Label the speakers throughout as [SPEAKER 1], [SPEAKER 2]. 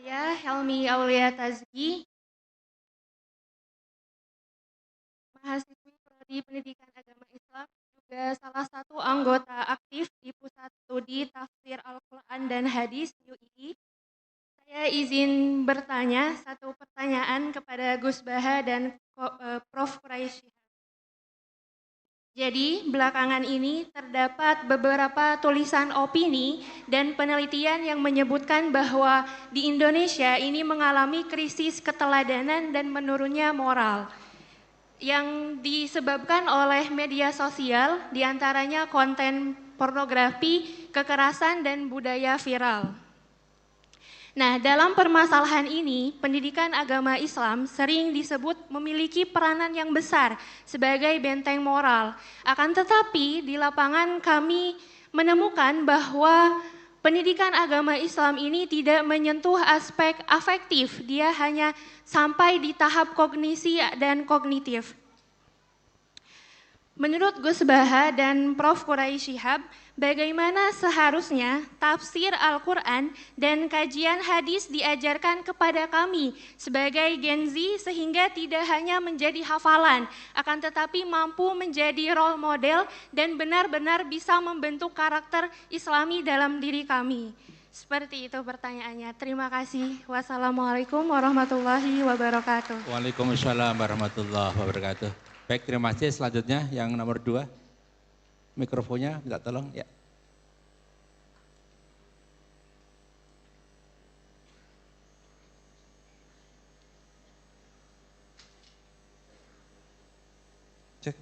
[SPEAKER 1] Saya Helmi Aulia Tazki, mahasiswi Prodi Pendidikan Agama Islam, juga salah satu anggota aktif di Pusat Studi Tafsir Al-Quran dan Hadis UII. Saya izin bertanya satu pertanyaan kepada Gus Baha dan Prof. Quraisy. Jadi, belakangan ini terdapat beberapa tulisan opini dan penelitian yang menyebutkan bahwa di Indonesia ini mengalami krisis keteladanan dan menurunnya moral yang disebabkan oleh media sosial, diantaranya konten pornografi, kekerasan, dan budaya viral. Nah, dalam permasalahan ini, pendidikan agama Islam sering disebut memiliki peranan yang besar sebagai benteng moral. Akan tetapi, di lapangan kami menemukan bahwa pendidikan agama Islam ini tidak menyentuh aspek afektif, dia hanya sampai di tahap kognisi dan kognitif. Menurut Gus Baha dan Prof. Quraisy Shihab, bagaimana seharusnya tafsir Al-Quran dan kajian hadis diajarkan kepada kami sebagai Gen Z sehingga tidak hanya menjadi hafalan, akan tetapi mampu menjadi role model dan benar-benar bisa membentuk karakter Islami dalam diri kami. Seperti itu pertanyaannya. Terima kasih. Wassalamualaikum warahmatullahi wabarakatuh.
[SPEAKER 2] Waalaikumsalam warahmatullahi wabarakatuh. Baik, terima kasih. Selanjutnya yang nomor 2. Mikrofonnya minta tolong ya.
[SPEAKER 3] Cek.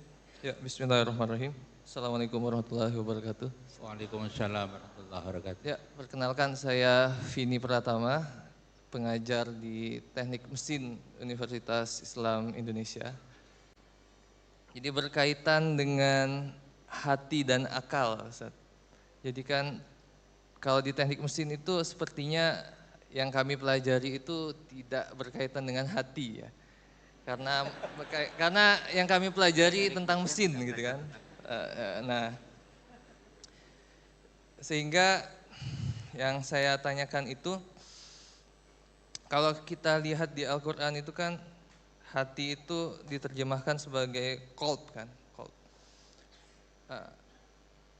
[SPEAKER 3] Ya, bismillahirrahmanirrahim. Assalamualaikum warahmatullahi wabarakatuh.
[SPEAKER 2] Waalaikumsalam warahmatullahi wabarakatuh.
[SPEAKER 3] Ya, perkenalkan saya Vini Pratama, pengajar di Teknik Mesin Universitas Islam Indonesia. Jadi berkaitan dengan hati dan akal, Ustaz. Jadi kan kalau di teknik mesin itu sepertinya yang kami pelajari itu tidak berkaitan dengan hati ya. Karena yang kami pelajari tentang mesin gitu kan. Nah, sehingga yang saya tanyakan itu, kalau kita lihat di Al-Quran itu kan hati itu diterjemahkan sebagai qalb kan, qalb.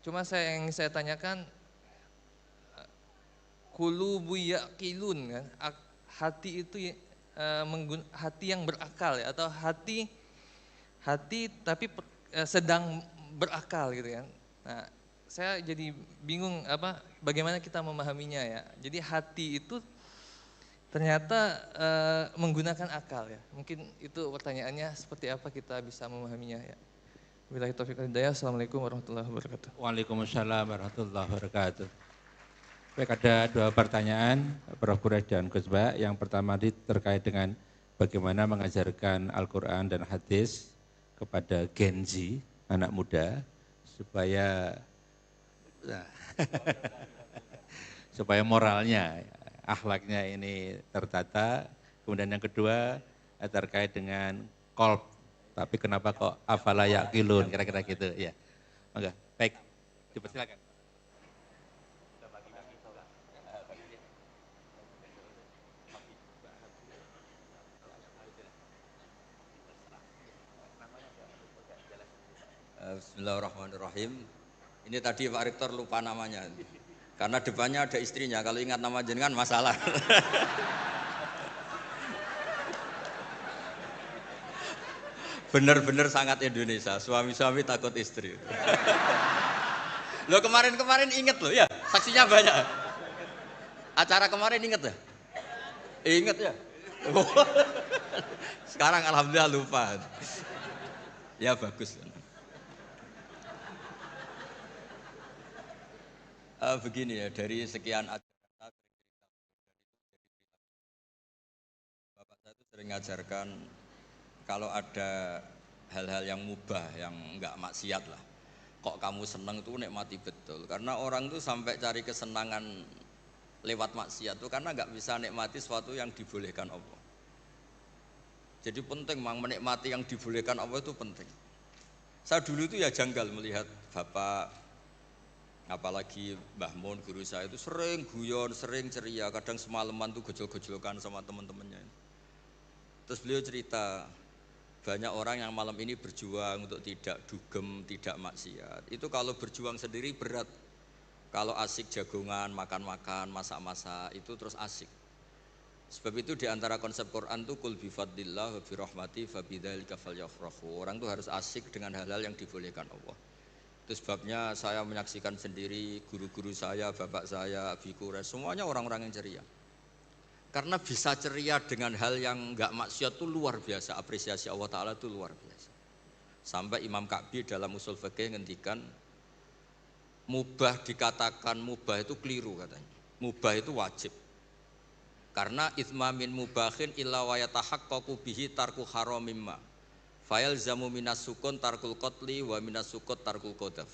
[SPEAKER 3] Cuma yang saya tanyakan, qulubu yaqilun kan, hati itu hati yang berakal ya, atau hati tapi sedang berakal gitu kan. Nah, saya jadi bingung bagaimana kita memahaminya ya. Jadi hati itu ternyata menggunakan akal ya. Mungkin itu pertanyaannya, seperti apa kita bisa memahaminya ya. Wabillahi taufiq wal hidayah. Assalamualaikum warahmatullahi wabarakatuh.
[SPEAKER 2] Waalaikumsalam warahmatullahi wabarakatuh. Baik, ada 2 pertanyaan Prof. Quraisy dan Gus Baha. Yang pertama terkait dengan bagaimana mengajarkan Al-Quran dan hadis kepada Gen Z, anak muda, supaya supaya moralnya, akhlaknya ini tertata. Kemudian yang kedua terkait dengan qalb, tapi kenapa kok afala yaqilun, kira-kira gitu ya. Maka baik, dipersilakan.
[SPEAKER 4] Bismillahirrahmanirrahim. Ini tadi Pak Rektor lupa namanya. Karena depannya ada istrinya, kalau ingat nama jenengan masalah. Bener-bener sangat Indonesia, suami-suami takut istri. Lo kemarin-kemarin inget loh ya, saksinya banyak. Acara kemarin inget ya? Inget ya? Sekarang alhamdulillah lupa. Ya bagus. Begini ya, dari sekian ajaran Bapak saya itu sering mengajarkan kalau ada hal-hal yang mubah, yang enggak maksiat lah, kok kamu senang itu nikmati betul. Karena orang itu sampai cari kesenangan lewat maksiat itu karena enggak bisa nikmati sesuatu yang dibolehkan Allah. Jadi penting menikmati yang dibolehkan Allah itu penting. Saya dulu itu ya janggal melihat Bapak Apalagi Mbah Mun guru saya itu sering guyon, sering ceria, kadang semalaman tuh gojol-gojolokan sama teman-temannya. Terus beliau cerita, banyak orang yang malam ini berjuang untuk tidak dugem, tidak maksiat. Itu kalau berjuang sendiri berat. Kalau asik jagongan, makan-makan, masak-masak, itu terus asik. Sebab itu diantara konsep Quran itu kul bifadlillah wa birahmati fabidzalika falyafrahu. Orang itu harus asik dengan hal-hal yang dibolehkan Allah. Itu sebabnya saya menyaksikan sendiri guru-guru saya, bapak saya, Abi Quraisy, semuanya orang-orang yang ceria. Karena bisa ceria dengan hal yang enggak maksiat itu luar biasa, apresiasi Allah Ta'ala itu luar biasa. Sampai Imam Ka'bi dalam usul fikih ngendikan, mubah dikatakan mubah itu keliru katanya. Mubah itu wajib. Karena itsma min mubahin illa wa yatahaqqaqu bihi tarku haramimma. Fayal zamu minas sukun tarkul qatli wa minas sukut tarkul qadaf.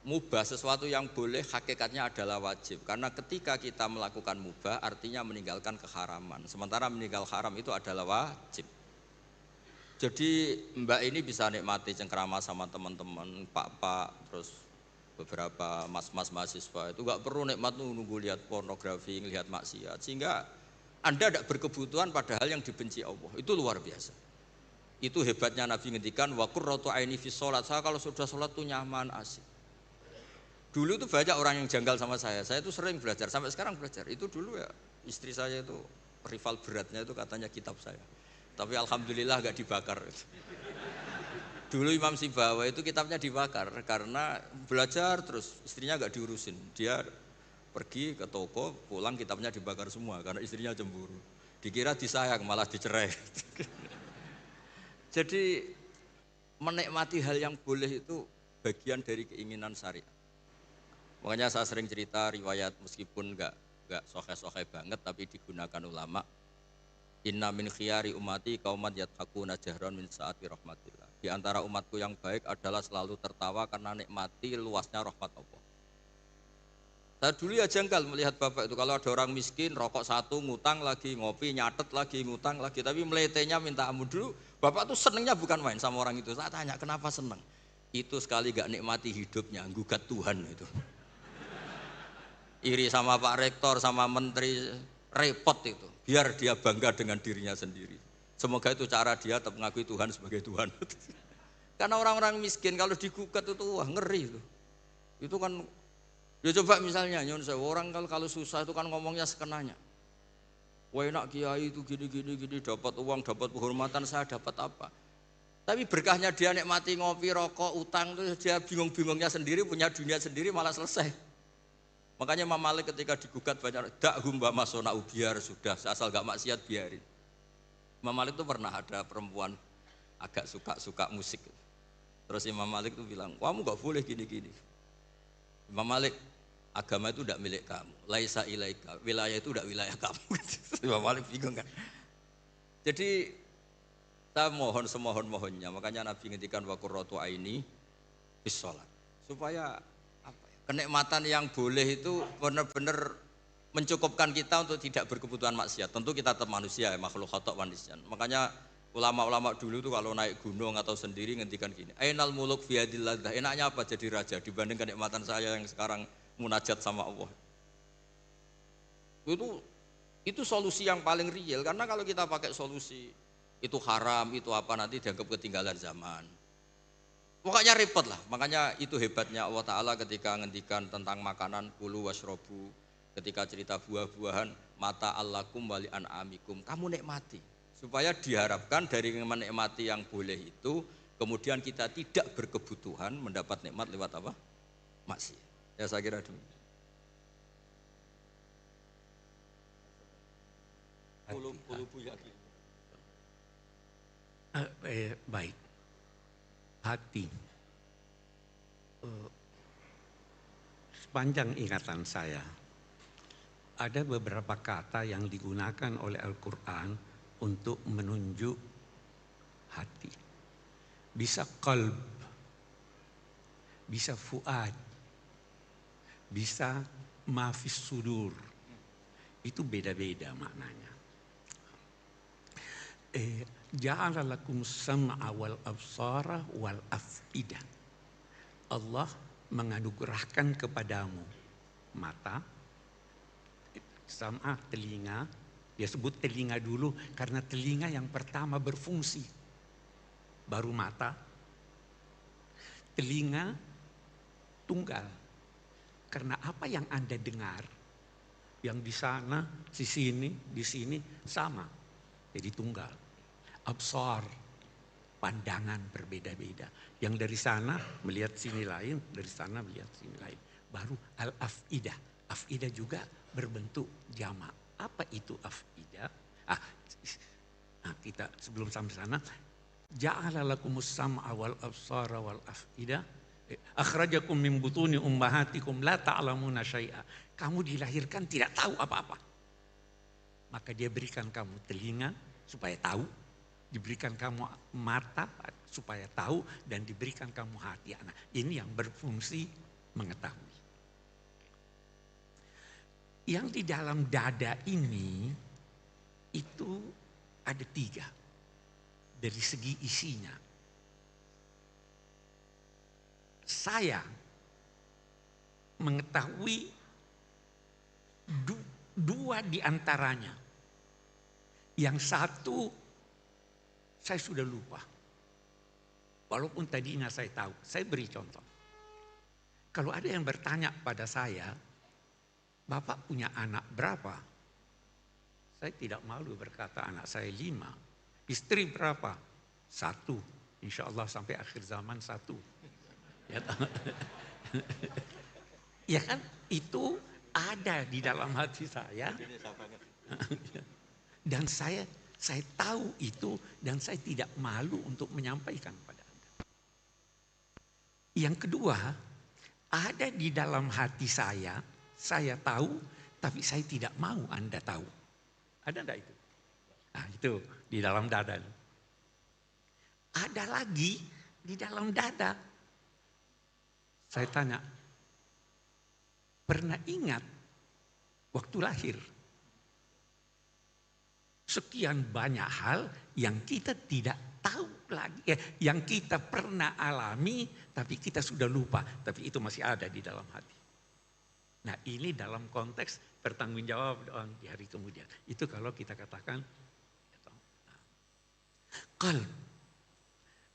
[SPEAKER 4] Mubah sesuatu yang boleh hakikatnya adalah wajib. Karena ketika kita melakukan mubah artinya meninggalkan keharaman. Sementara meninggal haram itu adalah wajib. Jadi Mbak ini bisa nikmati cengkrama sama teman-teman, pak-pak, terus beberapa mas-mas mahasiswa itu gak perlu nikmat nunggu lihat pornografi, lihat maksiat. Sehingga Anda tidak berkebutuhan pada hal yang dibenci Allah. Itu luar biasa. Itu hebatnya Nabi ngendikan wa qurratu aini fi sholat. Saya kalau sudah sholat tuh nyaman, asik. Dulu itu banyak orang yang janggal sama saya. Saya itu sering belajar, sampai sekarang belajar. Itu dulu ya istri saya itu rival beratnya itu katanya kitab saya. Tapi alhamdulillah gak dibakar. Dulu Imam Sibawa itu kitabnya dibakar karena belajar terus istrinya gak diurusin. Dia pergi ke toko, pulang kitabnya dibakar semua karena istrinya cemburu. Dikira disayang malah dicerai. Jadi menikmati hal yang boleh itu bagian dari keinginan syariat. Makanya saya sering cerita riwayat meskipun enggak sohe-sohe banget tapi digunakan ulama. Inna min khiyari umati qauman yathaquna jahran min saati rahmatillah. Di antara umatku yang baik adalah selalu tertawa karena nikmati luasnya rahmat Allah. Saya dulu ya jengkal melihat bapak itu kalau ada orang miskin rokok satu ngutang lagi, ngopi nyatet lagi, ngutang lagi, tapi meletenya minta ampun dulu. Bapak tuh senengnya bukan main sama orang itu. Saya tanya kenapa seneng? Itu sekali gak nikmati hidupnya, gugat Tuhan itu. Iri sama Pak Rektor, sama Menteri, repot itu. Biar dia bangga dengan dirinya sendiri. Semoga itu cara dia tetap mengakui Tuhan sebagai Tuhan. Karena orang-orang miskin kalau digugat itu wah ngeri itu. Itu kan ya coba misalnya nyun sewu orang kalau susah itu kan ngomongnya sekenanya. Wah enak kiai itu gini dapat uang, dapat penghormatan, saya dapat apa? Tapi berkahnya dia nikmati ngopi, rokok, utang itu dia bingung-bingungnya sendiri, punya dunia sendiri malah selesai. Makanya Imam Malik ketika digugat banyak dakhum wa masona biar sudah asal gak maksiat biarin. Imam Malik itu pernah ada perempuan agak suka musik. Terus Imam Malik itu bilang, kamu gak boleh gini-gini. Imam Malik, agama itu tidak milik kamu. Laisa ilaika, wilayah itu tidak wilayah kamu. Imam Malik bingung kan. Jadi saya mohon semohon-mohonnya, makanya Nabi ngendikan wa qurratu aini bis sholat. Supaya apa ya, kenikmatan yang boleh itu benar-benar mencukupkan kita untuk tidak berkebutuhan maksiat. Tentu kita tetap manusia ya, makhluk khata' wa nisyan. Makanya ulama-ulama dulu tuh kalau naik gunung atau sendiri ngendikan gini, ainal muluk fi yadillah, enaknya apa jadi raja dibanding kenikmatan saya yang sekarang munajat sama Allah. Itu solusi yang paling real, karena kalau kita pakai solusi itu haram, itu apa nanti dianggap ketinggalan zaman. Pokoknya repot lah, makanya itu hebatnya Allah Ta'ala ketika ngendikan tentang makanan kulu washrobu, ketika cerita buah-buahan mata allakum wali an'amikum, kamu nikmati. Supaya diharapkan dari menikmati yang boleh itu, kemudian kita tidak berkebutuhan mendapat nikmat lewat apa? Maksiat. Ya saya kira demikian.
[SPEAKER 5] Baik. Hati. Sepanjang ingatan saya, ada beberapa kata yang digunakan oleh Al-Quran untuk menunjuk hati. Bisa qalb, bisa fuad, bisa mafis sudur. Itu beda-beda maknanya. Ja'ala lakum sam'a wal absara wal af'idah. Allah menganugerahkan kepadamu mata, sama telinga. Dia sebut telinga dulu karena telinga yang pertama berfungsi, baru mata. Telinga tunggal, karena apa yang Anda dengar, yang di sana, di sini sama, jadi tunggal. Absar, pandangan berbeda-beda. Yang dari sana melihat sini lain, dari sana melihat sini lain. Baru al-afidah. Afidah juga berbentuk jamak. Apa itu afidah? Kita sebelum sampai sana, ja'ala lakumus sam'a wal absara wal afidah. Akhrajakum min butuni ummahatikum la ta'lamuna syai'a. Kamu dilahirkan tidak tahu apa-apa. Maka dia berikan kamu telinga supaya tahu, diberikan kamu mata supaya tahu, dan diberikan kamu hati. Nah, ini yang berfungsi mengetahui. Yang di dalam dada ini itu ada 3 dari segi isinya. Saya mengetahui 2 di antaranya. Yang satu saya sudah lupa. Walaupun tadinya saya tahu. Saya beri contoh. Kalau ada yang bertanya pada saya, Bapak punya anak berapa? Saya tidak malu berkata anak saya 5. Istri berapa? 1. Insya Allah sampai akhir zaman 1. Ya kan? Itu ada di dalam hati saya. Dan saya tahu itu, dan saya tidak malu untuk menyampaikan pada Anda. Yang kedua, ada di dalam hati saya tahu, tapi saya tidak mau Anda tahu. Ada enggak itu? Nah, itu di dalam dada. Ada lagi di dalam dada. Saya tanya, pernah ingat waktu lahir? Sekian banyak hal yang kita tidak tahu lagi, yang kita pernah alami, tapi kita sudah lupa, tapi itu masih ada di dalam hati. Nah, ini dalam konteks pertanggungjawaban di hari kemudian. Itu kalau kita katakan qalb.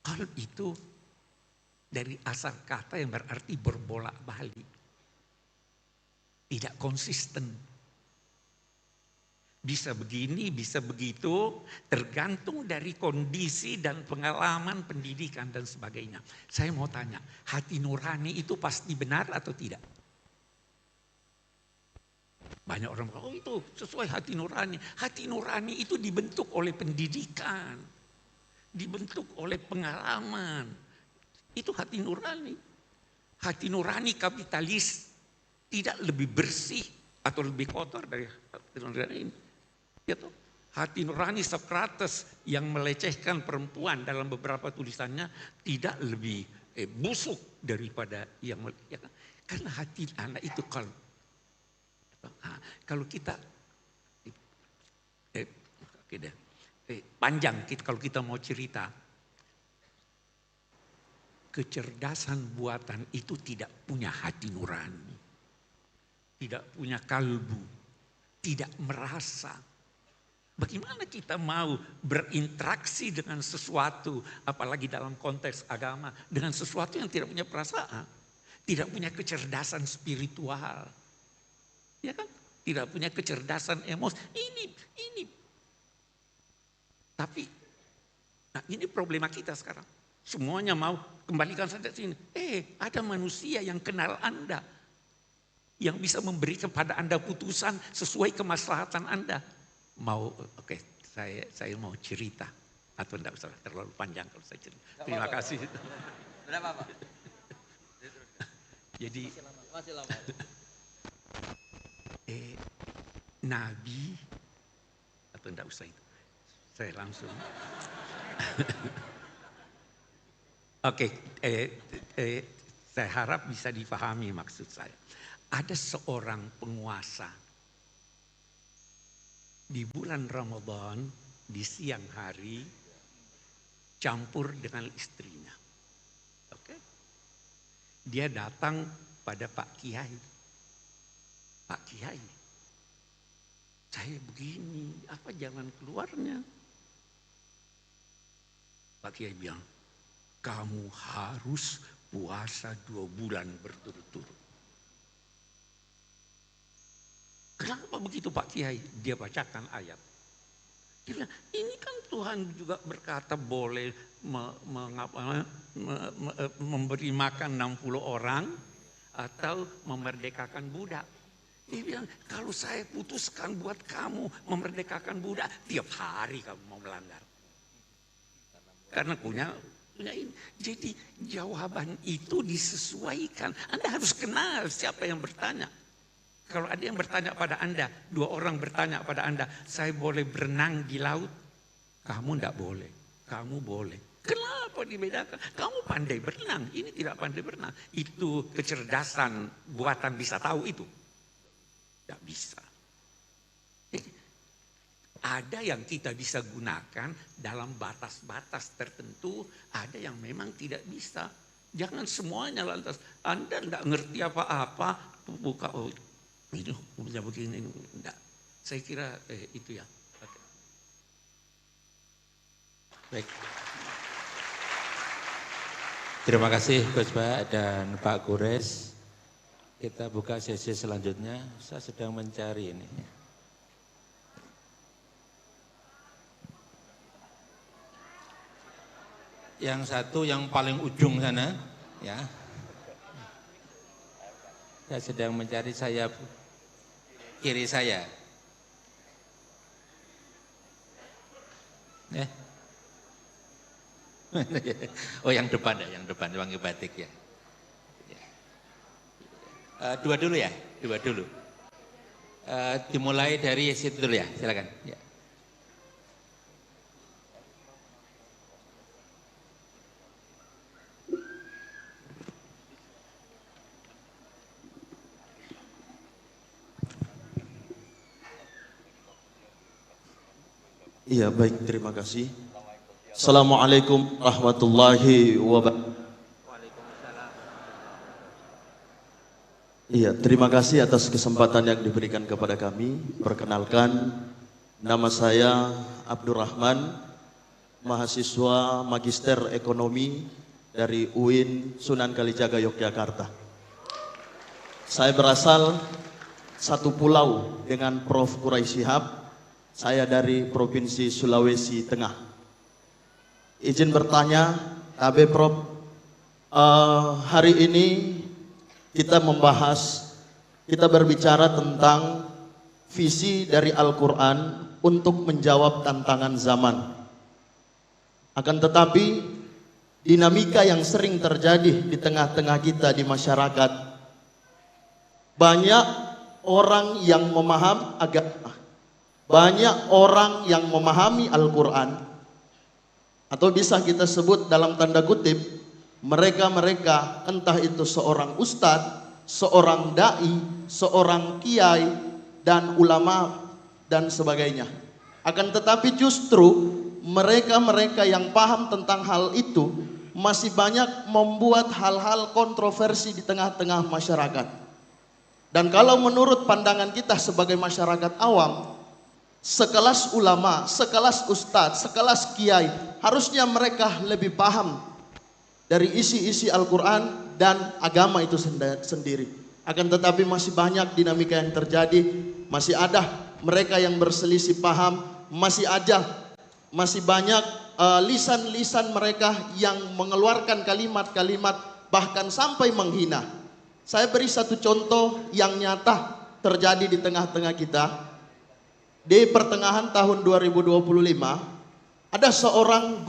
[SPEAKER 5] Qalb itu dari asal kata yang berarti berbolak-balik. Tidak konsisten. Bisa begini, bisa begitu, tergantung dari kondisi dan pengalaman pendidikan dan sebagainya. Saya mau tanya, hati nurani itu pasti benar atau tidak? Banyak orang bilang, oh itu sesuai hati nurani. Hati nurani itu dibentuk oleh pendidikan, dibentuk oleh pengalaman. Itu hati nurani. Hati nurani kapitalis tidak lebih bersih atau lebih kotor dari hati nurani ini. Gitu. Hati nurani Socrates yang melecehkan perempuan dalam beberapa tulisannya tidak lebih busuk daripada yang ya, karena hati anak itu kalau kita panjang kalau kita mau cerita, kecerdasan buatan itu tidak punya hati nurani, tidak punya kalbu, tidak merasa. Bagaimana kita mau berinteraksi dengan sesuatu, apalagi dalam konteks agama, dengan sesuatu yang tidak punya perasaan, tidak punya kecerdasan spiritual, ya kan? Tidak punya kecerdasan emosi. Ini. Tapi, nah ini problema kita sekarang. Semuanya mau kembalikan saja sini. Ada manusia yang kenal Anda, yang bisa memberi kepada Anda putusan sesuai kemaslahatan Anda. Saya mau cerita, atau enggak usah terlalu panjang kalau saya cerita. Terima kasih.
[SPEAKER 4] Berapa Pak?
[SPEAKER 5] Jadi
[SPEAKER 4] Masih lama.
[SPEAKER 5] Nabi, atau enggak usah itu. Saya langsung. Saya harap bisa dipahami maksud saya. Ada seorang penguasa di bulan Ramadan, di siang hari, campur dengan istrinya. Oke? Dia datang pada Pak Kiai. Pak Kiai, saya begini, apa jalan keluarnya? Pak Kiai bilang, kamu harus puasa 2 bulan berturut-turut. Kenapa begitu Pak Kiai? Dia bacakan ayat. Dia bilang, ini kan Tuhan juga berkata boleh memberi makan 60 orang atau memerdekakan budak. Dia bilang, kalau saya putuskan buat kamu memerdekakan budak, tiap hari kamu mau melanggar. Karena punya ini. Jadi jawaban itu disesuaikan. Anda harus kenal siapa yang bertanya. Kalau ada yang bertanya pada Anda, 2 orang bertanya pada Anda, saya boleh berenang di laut? Kamu tidak boleh, kamu boleh. Kenapa dibedakan? Kamu pandai berenang, ini tidak pandai berenang. Itu kecerdasan buatan bisa tahu itu. Tidak bisa. Jadi, ada yang kita bisa gunakan dalam batas-batas tertentu, ada yang memang tidak bisa. Jangan semuanya lantas, Anda tidak ngerti apa-apa, buka, oh, ini hukumnya begini, enggak. Saya kira itu ya.
[SPEAKER 2] Baik. Terima kasih Gus Ba dan Pak Kures. Kita buka sesi selanjutnya. Saya sedang mencari ini. Yang satu yang paling ujung sana, ya. Saya sedang mencari kiri saya. Oh yang depan ya, yang depan wangi batik ya. Dua dulu ya, dua dulu. Dimulai dari situ dulu ya, silakan. Ya.
[SPEAKER 6] Iya baik, terima kasih. Assalamualaikum warahmatullahi wabarakatuh. Iya, terima kasih atas kesempatan yang diberikan kepada kami. Perkenalkan, nama saya Abdurrahman, mahasiswa Magister Ekonomi dari UIN Sunan Kalijaga, Yogyakarta. Saya berasal satu pulau dengan Prof. Quraisy Shihab. Saya dari Provinsi Sulawesi Tengah. Izin bertanya, KB Prof, hari ini kita berbicara tentang visi dari Al-Quran untuk menjawab tantangan zaman. Akan tetapi, dinamika yang sering terjadi di tengah-tengah kita di masyarakat, banyak orang yang memahami Al-Quran, atau bisa kita sebut dalam tanda kutip, mereka-mereka entah itu seorang ustadz, seorang da'i, seorang kiai, dan ulama, dan sebagainya. Akan tetapi justru mereka-mereka yang paham tentang hal itu masih banyak membuat hal-hal kontroversi di tengah-tengah masyarakat. Dan kalau menurut pandangan kita sebagai masyarakat awam, sekelas ulama, sekelas ustadz, sekelas kiai, harusnya mereka lebih paham dari isi-isi Al-Quran dan agama itu sendiri. Akan tetapi masih banyak dinamika yang terjadi, masih ada mereka yang berselisih paham, masih banyak lisan-lisan mereka yang mengeluarkan kalimat-kalimat bahkan sampai menghina. Saya beri satu contoh yang nyata terjadi di tengah-tengah kita. Di pertengahan tahun 2025, ada seorang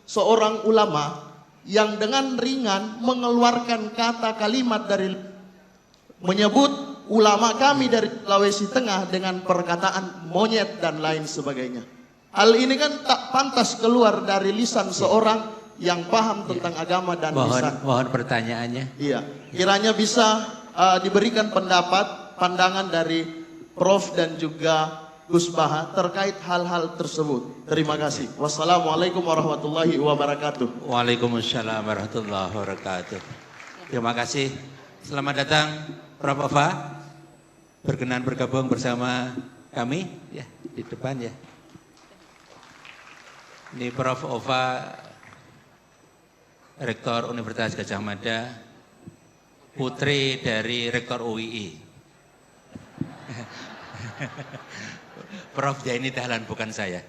[SPEAKER 6] seorang ulama yang dengan ringan mengeluarkan kata kalimat dari menyebut ulama kami dari Sulawesi Tengah dengan perkataan monyet dan lain sebagainya. Hal ini kan tak pantas keluar dari lisan seorang yang paham tentang agama dan lisan.
[SPEAKER 2] Mohon pertanyaannya.
[SPEAKER 6] Iya, kiranya bisa diberikan pandangan dari Prof dan juga Gus Baha terkait hal-hal tersebut. Terima kasih. Wassalamualaikum warahmatullahi wabarakatuh.
[SPEAKER 2] Waalaikumsalam warahmatullahi wabarakatuh.
[SPEAKER 1] Ya.
[SPEAKER 2] Terima kasih. Selamat datang Prof. Ova. Berkenan bergabung bersama kami ya di depan ya. Ini Prof. Ova, Rektor Universitas Gadjah Mada, putri dari Rektor UII. Prof. Jaini Dahlan, bukan saya.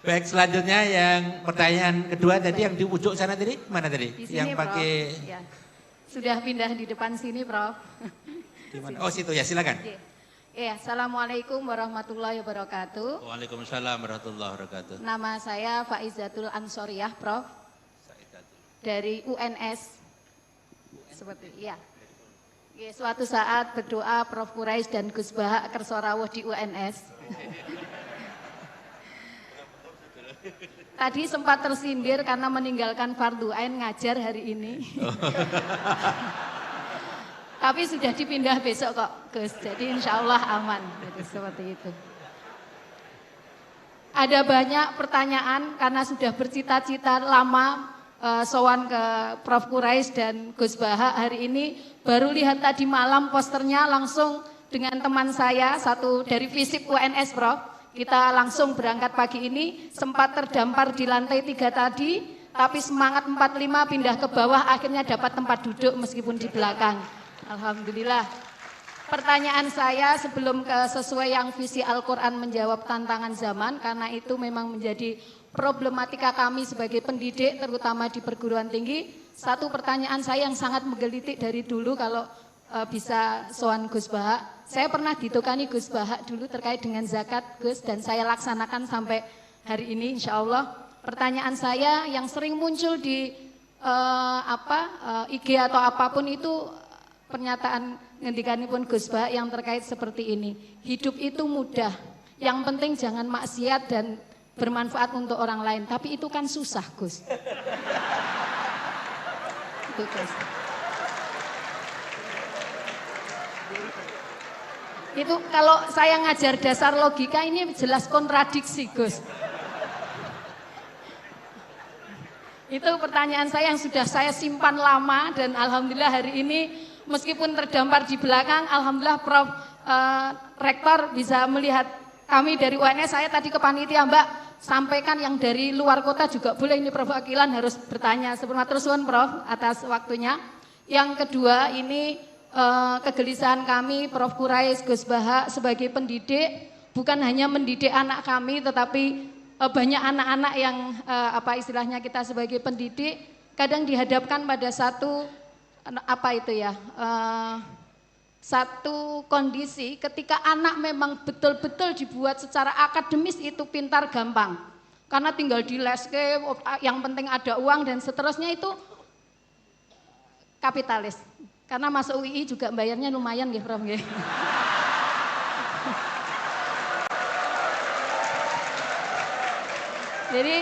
[SPEAKER 2] Baik, selanjutnya yang pertanyaan kedua tadi yang di ujung sana tadi, mana tadi?
[SPEAKER 7] Di sini,
[SPEAKER 2] yang pakai
[SPEAKER 7] ya. Sudah pindah di depan sini, Prof.
[SPEAKER 2] Di mana? Oh, situ ya, silakan.
[SPEAKER 7] Ya, Assalamualaikum warahmatullahi wabarakatuh.
[SPEAKER 2] Waalaikumsalam warahmatullahi wabarakatuh.
[SPEAKER 7] Nama saya Faizatul Ansoriyah, Prof. Dari UNS. Seperti ya. Ya, suatu saat berdoa Prof. Quraisy dan Gus Bahak kerso rawuh di UNS. Tadi sempat tersindir karena meninggalkan fardu ain ngajar hari ini. Tapi sudah dipindah besok kok, Gus. Jadi insya Allah aman. Jadi seperti itu. Ada banyak pertanyaan karena sudah bercita-cita lama sowan ke Prof. Quraisy dan Gus Bahak. Hari ini baru lihat tadi malam posternya langsung dengan teman saya, satu dari FISIP UNS, Prof. Kita langsung berangkat pagi ini, sempat terdampar di lantai 3 tadi, tapi semangat 45 pindah ke bawah, akhirnya dapat tempat duduk meskipun di belakang. Alhamdulillah. Pertanyaan saya sebelum ke sesuai yang visi Al-Quran menjawab tantangan zaman, karena itu memang menjadi problematika kami sebagai pendidik, terutama di perguruan tinggi. Satu pertanyaan saya yang sangat menggelitik dari dulu kalau bisa sowan Gus Bahak. Saya pernah ditukani Gus Bahak dulu terkait dengan zakat, Gus, dan saya laksanakan sampai hari ini insya Allah. Pertanyaan saya yang sering muncul di IG atau apapun itu pernyataan ngendikanipun Gus Bahak yang terkait seperti ini. Hidup itu mudah, yang penting jangan maksiat dan bermanfaat untuk orang lain. Tapi itu kan susah, Gus. Itu, Gus. Itu kalau saya ngajar dasar logika ini jelas kontradiksi, Gus. Itu pertanyaan saya yang sudah saya simpan lama dan alhamdulillah hari ini meskipun terdampar di belakang, alhamdulillah Prof. Rektor bisa melihat kami dari UNS. Saya tadi ke panitia, Mbak, sampaikan yang dari luar kota juga boleh, ini Prof. Akilan harus bertanya. Sebelum terus Prof. Atas waktunya. Yang kedua ini kegelisahan kami Prof. Quraisy, Gus Bahak sebagai pendidik, bukan hanya mendidik anak kami tetapi banyak anak-anak yang istilahnya kita sebagai pendidik kadang dihadapkan pada satu satu kondisi ketika anak memang betul-betul dibuat secara akademis itu pintar gampang karena tinggal di leske, yang penting ada uang dan seterusnya, itu kapitalis. Karena masuk UI juga bayarnya lumayan nggih, Prof. Nggih. Jadi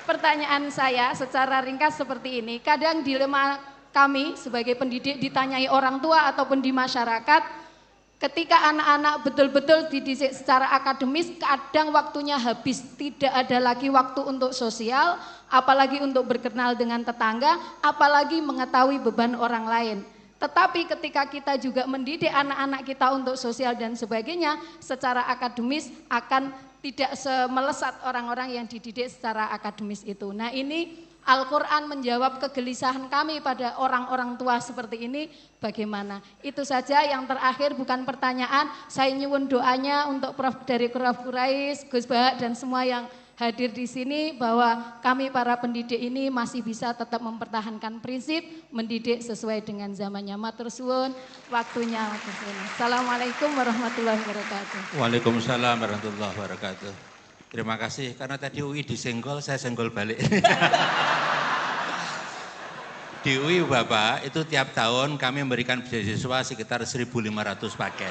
[SPEAKER 7] pertanyaan saya secara ringkas seperti ini. Kadang dilema kami sebagai pendidik ditanyai orang tua ataupun di masyarakat, ketika anak-anak betul-betul dididik secara akademis, kadang waktunya habis, tidak ada lagi waktu untuk sosial, apalagi untuk berkenal dengan tetangga, apalagi mengetahui beban orang lain. Tetapi ketika kita juga mendidik anak-anak kita untuk sosial dan sebagainya, secara akademis akan tidak semelesat orang-orang yang dididik secara akademis itu. Nah, ini Al-Quran menjawab kegelisahan kami pada orang-orang tua seperti ini bagaimana. Itu saja, yang terakhir bukan pertanyaan, saya nyuwun doanya untuk dari Prof. Quraisy, Gus Bahak dan semua yang hadir di sini bahwa kami para pendidik ini masih bisa tetap mempertahankan prinsip mendidik sesuai dengan zamannya. Matur suwun, waktunya. Assalamualaikum warahmatullahi wabarakatuh.
[SPEAKER 2] Waalaikumsalam warahmatullahi wabarakatuh. Terima kasih, karena tadi UI disenggol, saya senggol balik. Di UI Bapak, itu tiap tahun kami memberikan beasiswa sekitar 1.500 paket.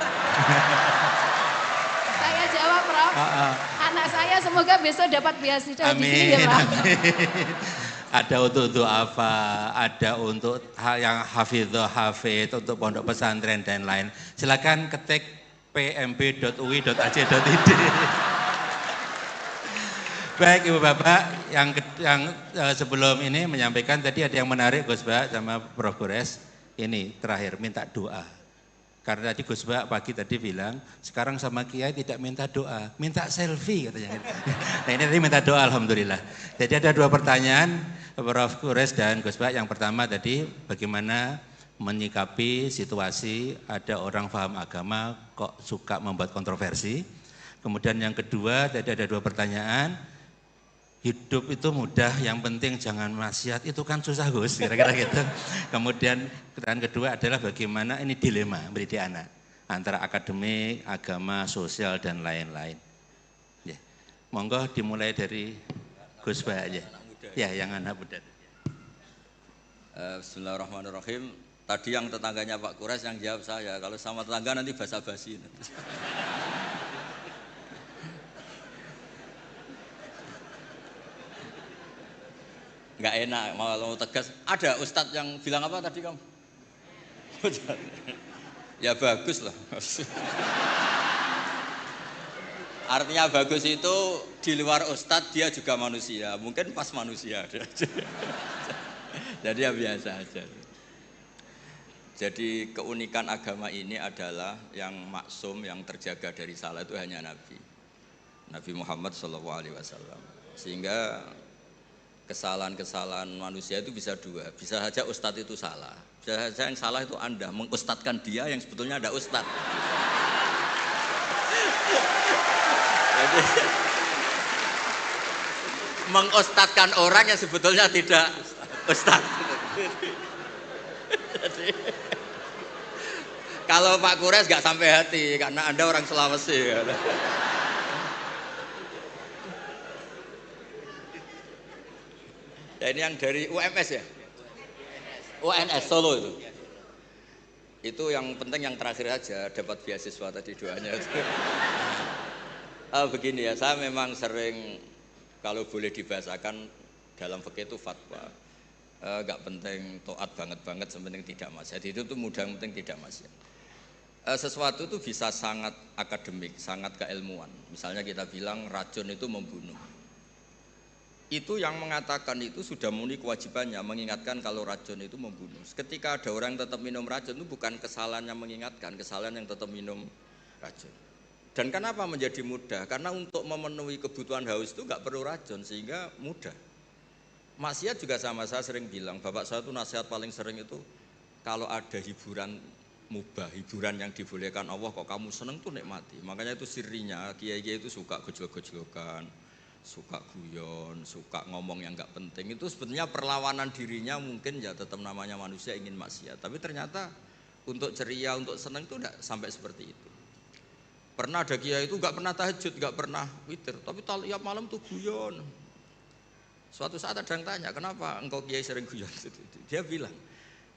[SPEAKER 7] Saya jawab, Prof. Anak saya semoga besok dapat beasiswa di sini ya, Pak.
[SPEAKER 2] Ada untuk apa, ada untuk hal yang hafidh, untuk pondok pesantren dan lain. Silakan ketik pmb.ui.ac.id. Baik Ibu Bapak, yang sebelum ini menyampaikan tadi ada yang menarik Gus Bak sama Prof. Gores. Ini terakhir minta doa. Karena tadi Gus Bak pagi tadi bilang, sekarang sama Kiai tidak minta doa, minta selfie katanya. Nah ini tadi minta doa alhamdulillah. Jadi ada dua pertanyaan Prof. Gores dan Gus Bak. Yang pertama tadi bagaimana menyikapi situasi ada orang paham agama kok suka membuat kontroversi. Kemudian yang kedua tadi ada dua pertanyaan. Hidup itu mudah, yang penting jangan maksiat, itu kan susah Gus, kira-kira gitu. Kemudian pertanyaan kedua adalah bagaimana ini dilema mendidik anak antara akademik, agama, sosial dan lain-lain. Ya. Monggo dimulai dari Gus Bak aja. Ya, yang anak muda.
[SPEAKER 4] Bismillahirrahmanirrahim. Tadi yang tetangganya Pak Kures yang jawab saya, kalau sama tetangga nanti basa-basi. Nggak enak, mau tegas. Ada ustadz yang bilang apa tadi kamu? Ya bagus lah. Artinya bagus itu di luar ustadz dia juga manusia, mungkin pas manusia. Jadi ya biasa aja. Jadi keunikan agama ini adalah yang maksum, yang terjaga dari salah itu hanya Nabi Muhammad SAW. Sehingga kesalahan-kesalahan manusia itu bisa dua, bisa saja ustadz itu salah, bisa saja yang salah itu Anda mengustadkan dia yang sebetulnya ada ustadz. Jadi mengustadkan orang yang sebetulnya tidak ustadz. Jadi kalau Pak Kures nggak sampai hati karena Anda orang Sulawesi. Ya, ini yang dari UMS ya? UNS Solo itu. Itu yang penting yang terakhir aja dapat beasiswa tadi doanya itu. Begini ya, saya memang sering kalau boleh dibahasakan dalam fikih itu fatwa. Gak penting taat banget sepenting tidak maksiat. Itu tuh mudah yang penting tidak maksiat. Sesuatu itu bisa sangat akademik, sangat keilmuan. Misalnya kita bilang racun itu membunuh. Itu yang mengatakan itu sudah memenuhi kewajibannya mengingatkan kalau racun itu membunuh. Ketika ada orang yang tetap minum racun itu bukan kesalahan yang mengingatkan, kesalahan yang tetap minum racun. Dan kenapa menjadi mudah? Karena untuk memenuhi kebutuhan haus itu nggak perlu racun sehingga mudah. Maksiat juga sama, saya sering bilang, bapak saya itu nasihat paling sering itu kalau ada hiburan mubah, hiburan yang dibolehkan Allah kok kamu seneng tuh nikmati. Makanya itu sirinya, kiai-kiai itu suka gojlok-gojlokan, suka guyon, suka ngomong yang nggak penting. Itu sebetulnya perlawanan dirinya mungkin ya tetap namanya manusia ingin maksiat. Tapi ternyata untuk ceria, untuk senang itu tidak sampai seperti itu. Pernah ada kiai itu nggak pernah tahajud, nggak pernah witir, tapi tiap malam tuh guyon. Suatu saat ada yang tanya, kenapa engkau kiai sering guyon? Dia bilang,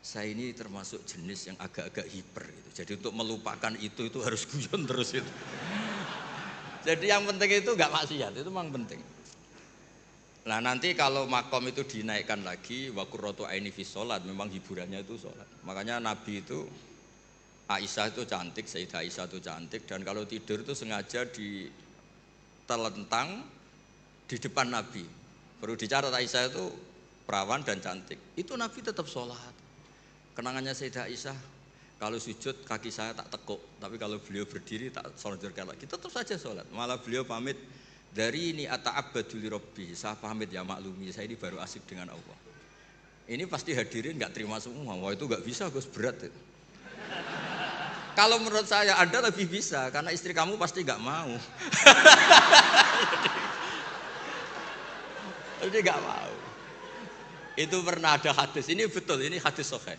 [SPEAKER 4] saya ini termasuk jenis yang agak-agak hiper gitu. Jadi untuk melupakan itu harus guyon terus itu. Jadi yang penting itu nggak maksiat, itu memang penting. Nah nanti kalau makom itu dinaikkan lagi, wa qurratu aini fi sholat, memang hiburannya itu sholat. Makanya Nabi itu, Aisyah itu cantik, Sayyidah Aisyah itu cantik, dan kalau tidur itu sengaja ditelentang di depan Nabi. Perlu dicatat Aisyah itu perawan dan cantik. Itu Nabi tetap sholat. Kenangannya Sayyidah Aisyah, kalau sujud kaki saya tak tekuk, tapi kalau beliau berdiri tak selonjorkan lagi, tetap saja sholat. Malah beliau pamit, dari ini ata'abbadu li rabbi, saya pamit ya maklumi, saya ini baru asik dengan Allah. Ini pasti hadirin nggak terima semua, wah itu nggak bisa Gus, berat itu. Kalau menurut saya Anda lebih bisa, karena istri kamu pasti nggak mau. Jadi nggak mau. Itu pernah ada hadis, ini betul, ini hadis sahih.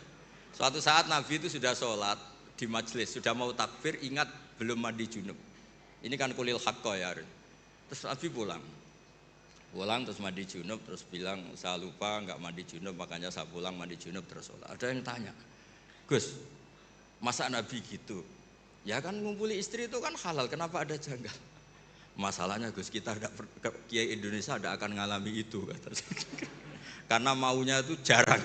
[SPEAKER 4] Suatu saat Nabi itu sudah sholat di majelis, sudah mau takbir, ingat belum mandi junub. Ini kan kulil haqqo ya. Terus Nabi pulang terus mandi junub, terus bilang saya lupa nggak mandi junub, makanya saya pulang mandi junub terus sholat. Ada yang tanya, Gus, masa Nabi gitu? Ya kan ngumpuli istri itu kan halal, kenapa ada janggal? Masalahnya Gus, kita Kiai Indonesia tidak akan ngalami itu, karena maunya itu jarang.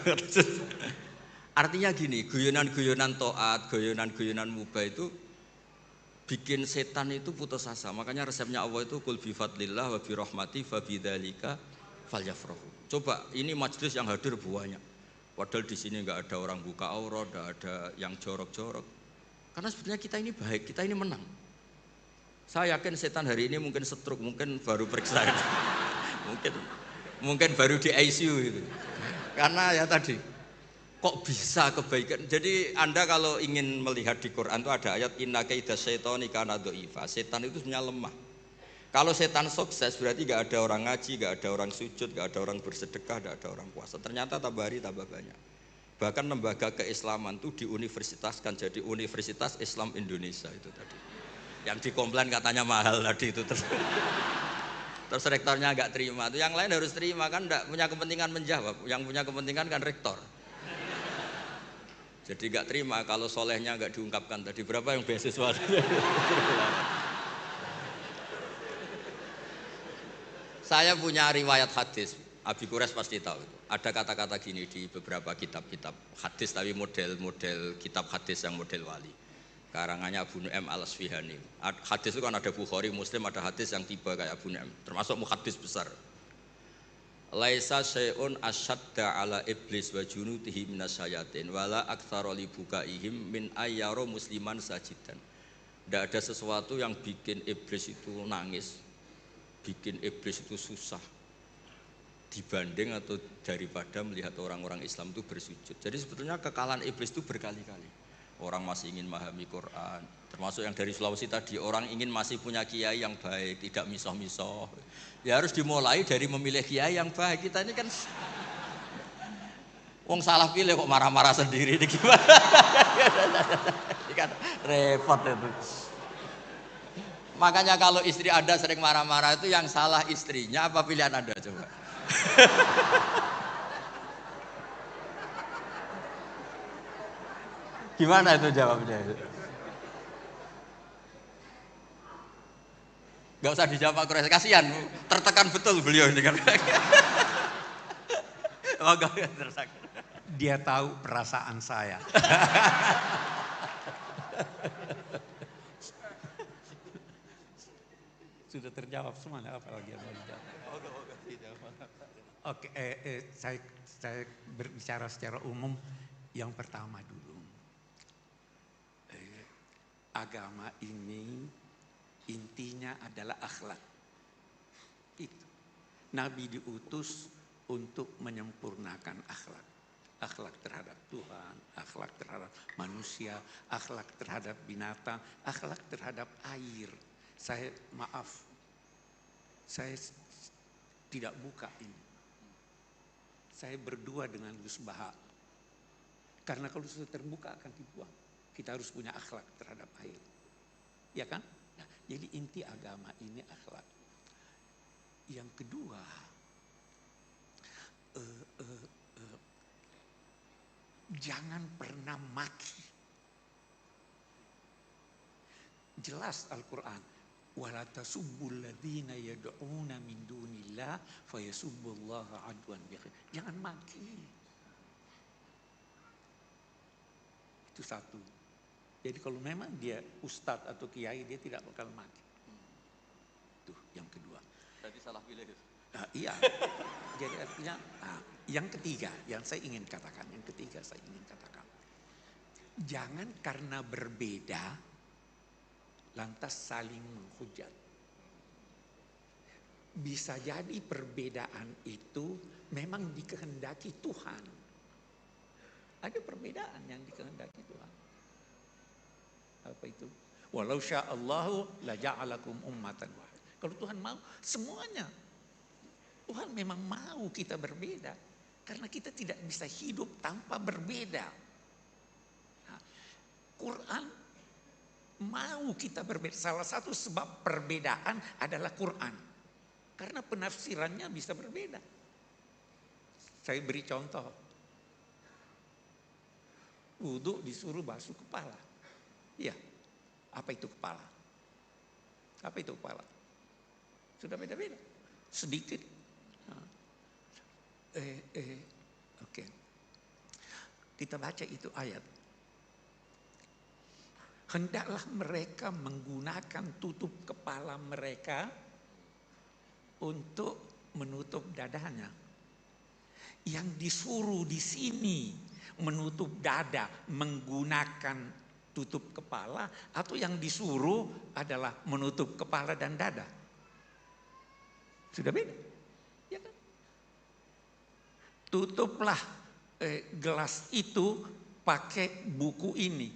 [SPEAKER 4] Artinya gini, guyonan-guyonan taat, guyonan-guyonan mubah itu bikin setan itu putus asa. Makanya resepnya Allah itu kul bi fadlillah wa bi rahmati fa bidzalika falyafrahu. Coba ini majelis yang hadir banyak. Padahal di sini enggak ada orang buka aurat, enggak ada yang jorok-jorok. Karena sebetulnya kita ini baik, kita ini menang. Saya yakin setan hari ini mungkin stroke, mungkin baru periksa. mungkin baru di ICU itu. Karena ya tadi kok bisa kebaikan. Jadi Anda kalau ingin melihat di Quran itu ada ayat inna kaidas syaitani kana dhaifa. Setan itu sebenarnya lemah. Kalau setan sukses berarti gak ada orang ngaji, gak ada orang sujud, gak ada orang bersedekah, gak ada orang puasa. Ternyata tambah hari tambah banyak. Bahkan lembaga keislaman itu diuniversitaskan jadi Universitas Islam Indonesia itu tadi. Yang dikomplain katanya mahal tadi itu terus rektornya nggak terima. Itu yang lain harus terima kan, nggak punya kepentingan menjawab. Yang punya kepentingan kan rektor. Jadi nggak terima kalau solehnya nggak diungkapkan tadi. Berapa yang beasiswa? Saya punya riwayat hadis, Abi Quraisy pasti tahu. Ada kata-kata gini di beberapa kitab-kitab hadis, tapi model kitab hadis yang model wali. Karangannya Abu Nu'aim al-Asfihani. Hadis itu kan ada Bukhari, Muslim, ada hadis yang tiba kayak Abu Nu'aim, termasuk muhaddis besar. Laisa syai'un asyadda ala iblis wa junudihi minasyayatin wala aktsara li bukaihim min ayyara musliman sajidan. Tidak ada sesuatu yang bikin iblis itu nangis, bikin iblis itu susah dibanding atau daripada melihat orang-orang Islam itu bersujud. Jadi sebetulnya kekalahan iblis itu berkali-kali. Orang masih ingin memahami Quran, termasuk yang dari Sulawesi tadi, orang ingin masih punya kiai yang baik, tidak misoh-misoh. Ya harus dimulai dari memilih kiai yang baik. Kita ini kan wong salah pilih kok marah-marah sendiri, ini gimana? Ini kan repot itu. Makanya kalau istri Anda sering marah-marah itu yang salah istrinya apa pilihan Anda coba? Gimana itu jawabnya itu? Gak usah dijawab Pak Quraisy, kasihan, tertekan betul beliau ini kan.
[SPEAKER 5] Dia tahu perasaan saya. Sudah terjawab semuanya, apa lagi yang mau dijawab? Oke, saya berbicara secara umum. Yang pertama dulu, agama ini intinya adalah akhlak. Itu. Nabi diutus untuk menyempurnakan akhlak. Akhlak terhadap Tuhan, akhlak terhadap manusia, akhlak terhadap binatang, akhlak terhadap air. Saya tidak buka ini. Saya berdua dengan Gus Baha. Karena kalau sudah terbuka akan dibuang. Kita harus punya akhlak terhadap air. Ya kan? Nah, jadi inti agama ini akhlak. Yang kedua, jangan pernah maki. Jelas Al-Quran. Wala tasubbul ladzina yad'una min dunillah fayasubbullaha adwan bighairi. Jangan maki. Itu satu. Jadi kalau memang dia ustadz atau kiai, dia tidak bakal maki. Itu yang kedua.
[SPEAKER 4] Berarti salah pilih itu.
[SPEAKER 5] Iya. Jadi artinya, yang ketiga, yang saya ingin katakan, jangan karena berbeda lantas saling menghujat. Bisa jadi perbedaan itu memang dikehendaki Tuhan. Ada perbedaan yang dikehendaki Tuhan. Apa itu? Walau sya'allahu la ja'alakum ummatan wahid. Kalau Tuhan mau semuanya. Tuhan memang mau kita berbeda. Karena kita tidak bisa hidup tanpa berbeda. Nah, Quran mau kita berbeda. Salah satu sebab perbedaan adalah Quran. Karena penafsirannya bisa berbeda. Saya beri contoh. Wudhu disuruh basuh kepala. Iya. Apa itu kepala? Apa itu kepala? Sudah beda-beda. Sedikit. Oke. Kita baca itu ayat. hendaklah mereka menggunakan tutup kepala mereka untuk menutup dadanya. Yang disuruh di sini menutup dada menggunakan tutup kepala, atau yang disuruh adalah menutup kepala dan dada? Sudah beda, ya kan? Tutuplah gelas itu pakai buku ini.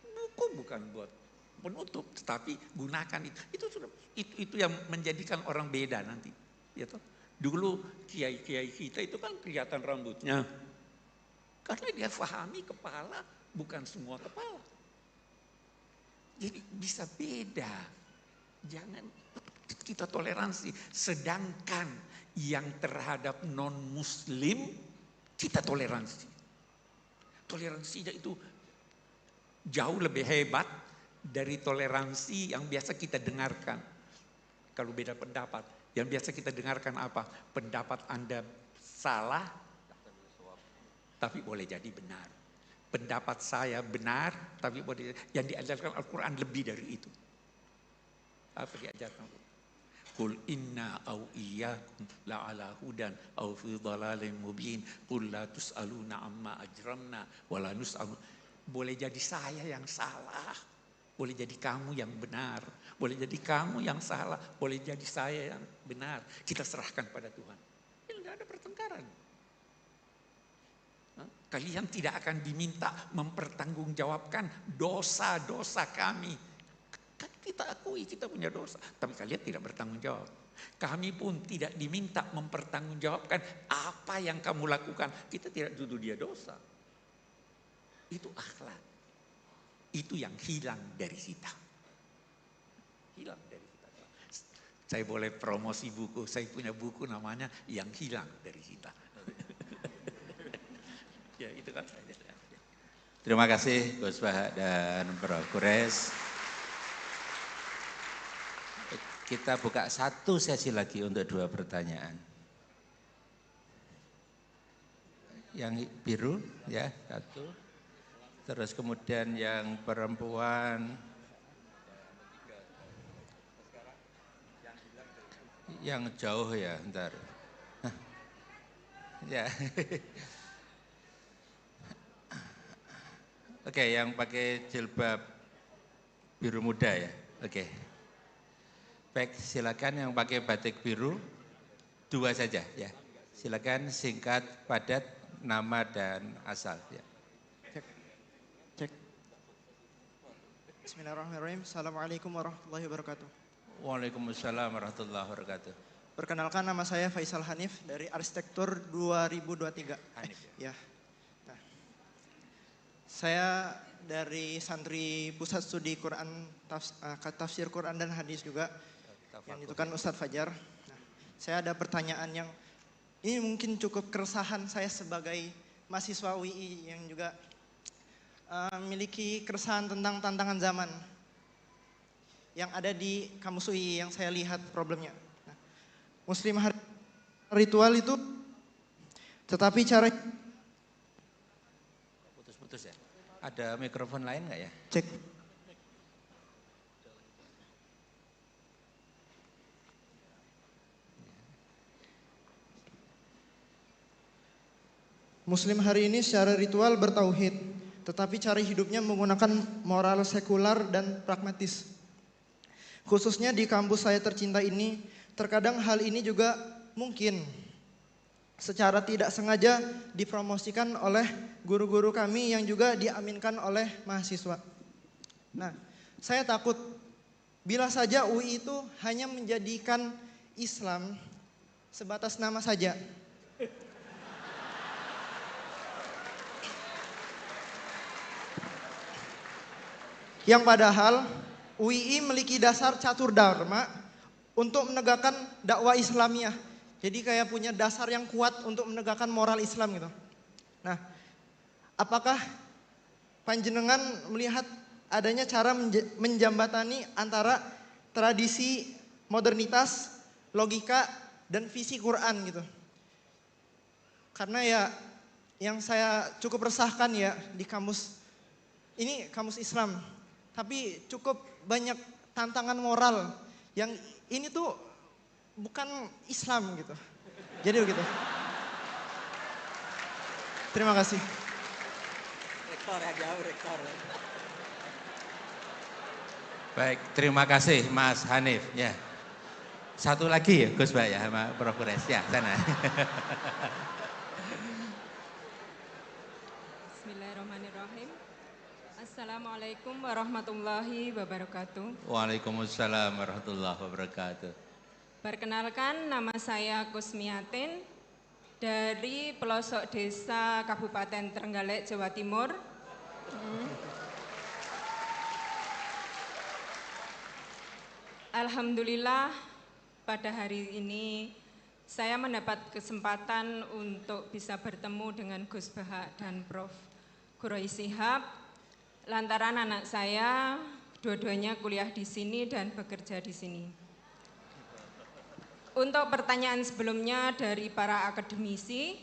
[SPEAKER 5] Buku bukan buat penutup, tetapi gunakan itu. Itu sudah itu yang menjadikan orang beda nanti, ya toh. Dulu kiai-kiai kita itu kan kelihatan rambutnya, karena dia pahami kepala bukan semua kepala. Jadi bisa beda. Jangan kita toleransi. Sedangkan yang terhadap non-muslim kita toleransi. Toleransinya itu jauh lebih hebat dari toleransi yang biasa kita dengarkan. Kalau beda pendapat, yang biasa kita dengarkan apa? Pendapat Anda salah, tapi boleh jadi benar. Pendapat saya benar, tapi boleh. Yang diajarkan Al-Quran lebih dari itu. Apa diajarkan? Qul inna au iyyakum la'ala hudan au fi dhalalin mubin. Qul la tus'aluna amma ajramna wa la nus'alu. Boleh jadi saya yang salah, boleh jadi kamu yang benar, boleh jadi kamu yang salah, boleh jadi saya yang benar. Kita serahkan pada Tuhan. Tidak ada pertengkaran. Kalian tidak akan diminta mempertanggungjawabkan dosa-dosa kami. Kan kita akui kita punya dosa, tapi kalian tidak bertanggung jawab. Kami pun tidak diminta mempertanggungjawabkan apa yang kamu lakukan. Kita tidak tuduh dia dosa. Itu akhlak. Itu yang hilang dari kita. Hilang dari kita. Saya boleh promosi buku. Saya punya buku namanya Yang Hilang dari Kita. Ya itu kan saja.
[SPEAKER 2] Terima kasih Gus Bah dan Bro Kures. Kita buka satu sesi lagi untuk 2 pertanyaan. Yang biru ya 1. Terus kemudian yang perempuan, yang jauh ya, ntar. Ya. Oke, yang pakai jilbab biru muda ya. Oke. Baik, silakan yang pakai batik biru 2 saja ya. Silakan singkat, padat, nama dan asal ya.
[SPEAKER 8] Cek. Bismillahirrahmanirrahim. Assalamualaikum warahmatullahi wabarakatuh.
[SPEAKER 2] Waalaikumsalam warahmatullahi wabarakatuh.
[SPEAKER 8] Perkenalkan, nama saya Faisal Hanif dari Arsitektur 2023.
[SPEAKER 2] Hanif
[SPEAKER 8] ya. Nah, saya dari santri Pusat Studi Quran, Tafsir Quran dan Hadis juga, yang itu kan Ustadz Fajar. Nah, saya ada pertanyaan yang ini mungkin cukup keresahan saya sebagai mahasiswa UI yang juga memiliki keresahan tentang tantangan zaman yang ada di kampus UI yang saya lihat problemnya. Nah, Muslim ritual itu, tetapi cara
[SPEAKER 2] putus-putus ya. Ada mikrofon lain nggak ya?
[SPEAKER 8] Cek. Muslim hari ini secara ritual bertauhid, tetapi cara hidupnya menggunakan moral sekular dan pragmatis. Khususnya di kampus saya tercinta ini, terkadang hal ini juga mungkin secara tidak sengaja dipromosikan oleh guru-guru kami yang juga diaminkan oleh mahasiswa. Nah, saya takut bila saja UI itu hanya menjadikan Islam sebatas nama saja. Yang padahal UII memiliki dasar catur dharma untuk menegakkan dakwah Islamiyah. Jadi kayak punya dasar yang kuat untuk menegakkan moral Islam gitu. Nah, apakah panjenengan melihat adanya cara menjembatani antara tradisi, modernitas, logika, dan visi Quran gitu? Karena ya yang saya cukup resahkan ya di kampus, ini kampus Islam. tapi cukup banyak tantangan moral yang ini tuh bukan Islam gitu. Jadi begitu. Terima kasih.
[SPEAKER 4] Rektor ya, jauh rektor.
[SPEAKER 2] Baik, terima kasih Mas Hanif. Ya, satu lagi ya Gus Bah ya sama Prof. Kures ya sana.
[SPEAKER 9] Bismillahirrahmanirrahim. Assalamualaikum warahmatullahi wabarakatuh.
[SPEAKER 2] Waalaikumsalam warahmatullahi wabarakatuh.
[SPEAKER 9] Perkenalkan, nama saya Kusmiatin dari pelosok desa Kabupaten Trenggalek, Jawa Timur. Alhamdulillah pada hari ini saya mendapat kesempatan untuk bisa bertemu dengan Gus Bahak dan Prof. Quraish Shihab. Lantaran anak saya dua-duanya kuliah di sini dan bekerja di sini. Untuk pertanyaan sebelumnya dari para akademisi,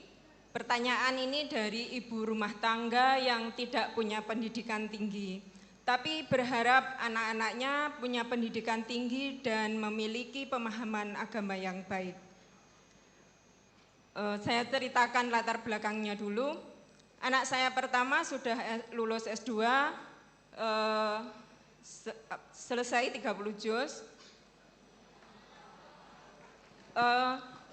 [SPEAKER 9] pertanyaan ini dari ibu rumah tangga yang tidak punya pendidikan tinggi, tapi berharap anak-anaknya punya pendidikan tinggi dan memiliki pemahaman agama yang baik. Saya ceritakan latar belakangnya dulu. Anak saya pertama sudah lulus S2, selesai 30 juz,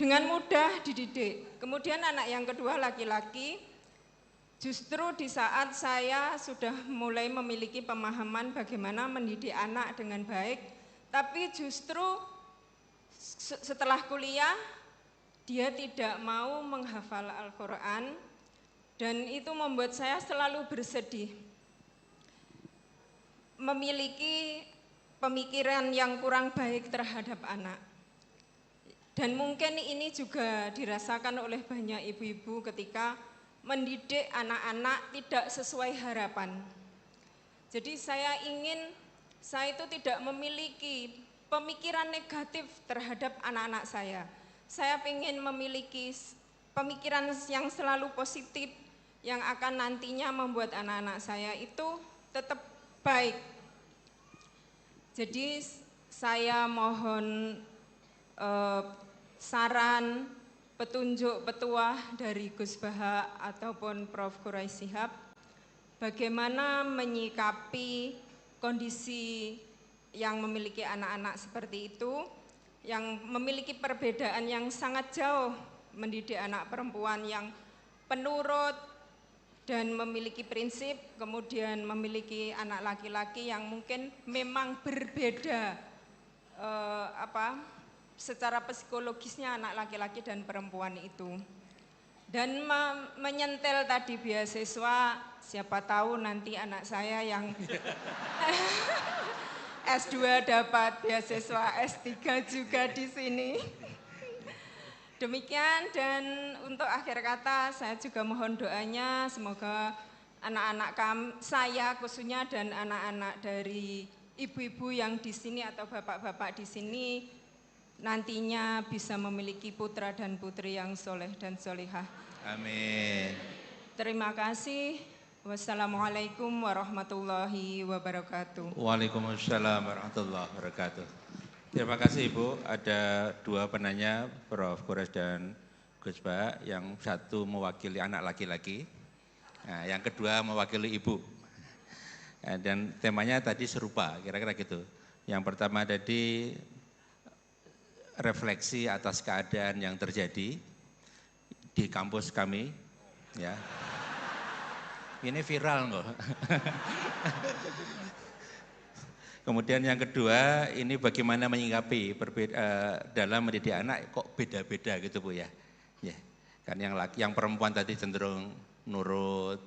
[SPEAKER 9] dengan mudah dididik. Kemudian anak yang kedua laki-laki, justru di saat saya sudah mulai memiliki pemahaman bagaimana mendidik anak dengan baik, tapi justru setelah kuliah dia tidak mau menghafal Al-Quran, dan itu membuat saya selalu bersedih. Memiliki pemikiran yang kurang baik terhadap anak. Dan mungkin ini juga dirasakan oleh banyak ibu-ibu ketika mendidik anak-anak tidak sesuai harapan. Jadi saya itu tidak memiliki pemikiran negatif terhadap anak-anak saya. Saya ingin memiliki pemikiran yang selalu positif, yang akan nantinya membuat anak-anak saya itu tetap baik. Jadi saya mohon saran, petunjuk, petuah dari Gus Bahak ataupun Prof. Quraish Shihab, bagaimana menyikapi kondisi yang memiliki anak-anak seperti itu, yang memiliki perbedaan yang sangat jauh, mendidik anak perempuan yang penurut dan memiliki prinsip, kemudian memiliki anak laki-laki yang mungkin memang berbeda secara psikologisnya anak laki-laki dan perempuan itu. Dan menyentel tadi beasiswa, siapa tahu nanti anak saya yang S2 dapat beasiswa S3 juga di sini. Demikian, dan untuk akhir kata saya juga mohon doanya semoga anak-anak saya khususnya dan anak-anak dari ibu-ibu yang di sini atau bapak-bapak di sini nantinya bisa memiliki putra dan putri yang soleh dan solihah.
[SPEAKER 2] Amin.
[SPEAKER 9] Terima kasih. Wassalamualaikum warahmatullahi wabarakatuh.
[SPEAKER 2] Waalaikumsalam warahmatullahi wabarakatuh. Terima kasih Ibu. Ada dua penanya, Prof. Quraish dan Gus Bahak. Yang satu mewakili anak laki-laki, nah, yang kedua mewakili ibu. Dan temanya tadi serupa, kira-kira gitu. Yang pertama tadi refleksi atas keadaan yang terjadi di kampus kami, ya. Ini viral loh. Kemudian yang kedua, ini bagaimana menyikapi dalam mendidik anak kok beda-beda gitu Bu ya. Ya. Kan yang perempuan tadi cenderung nurut,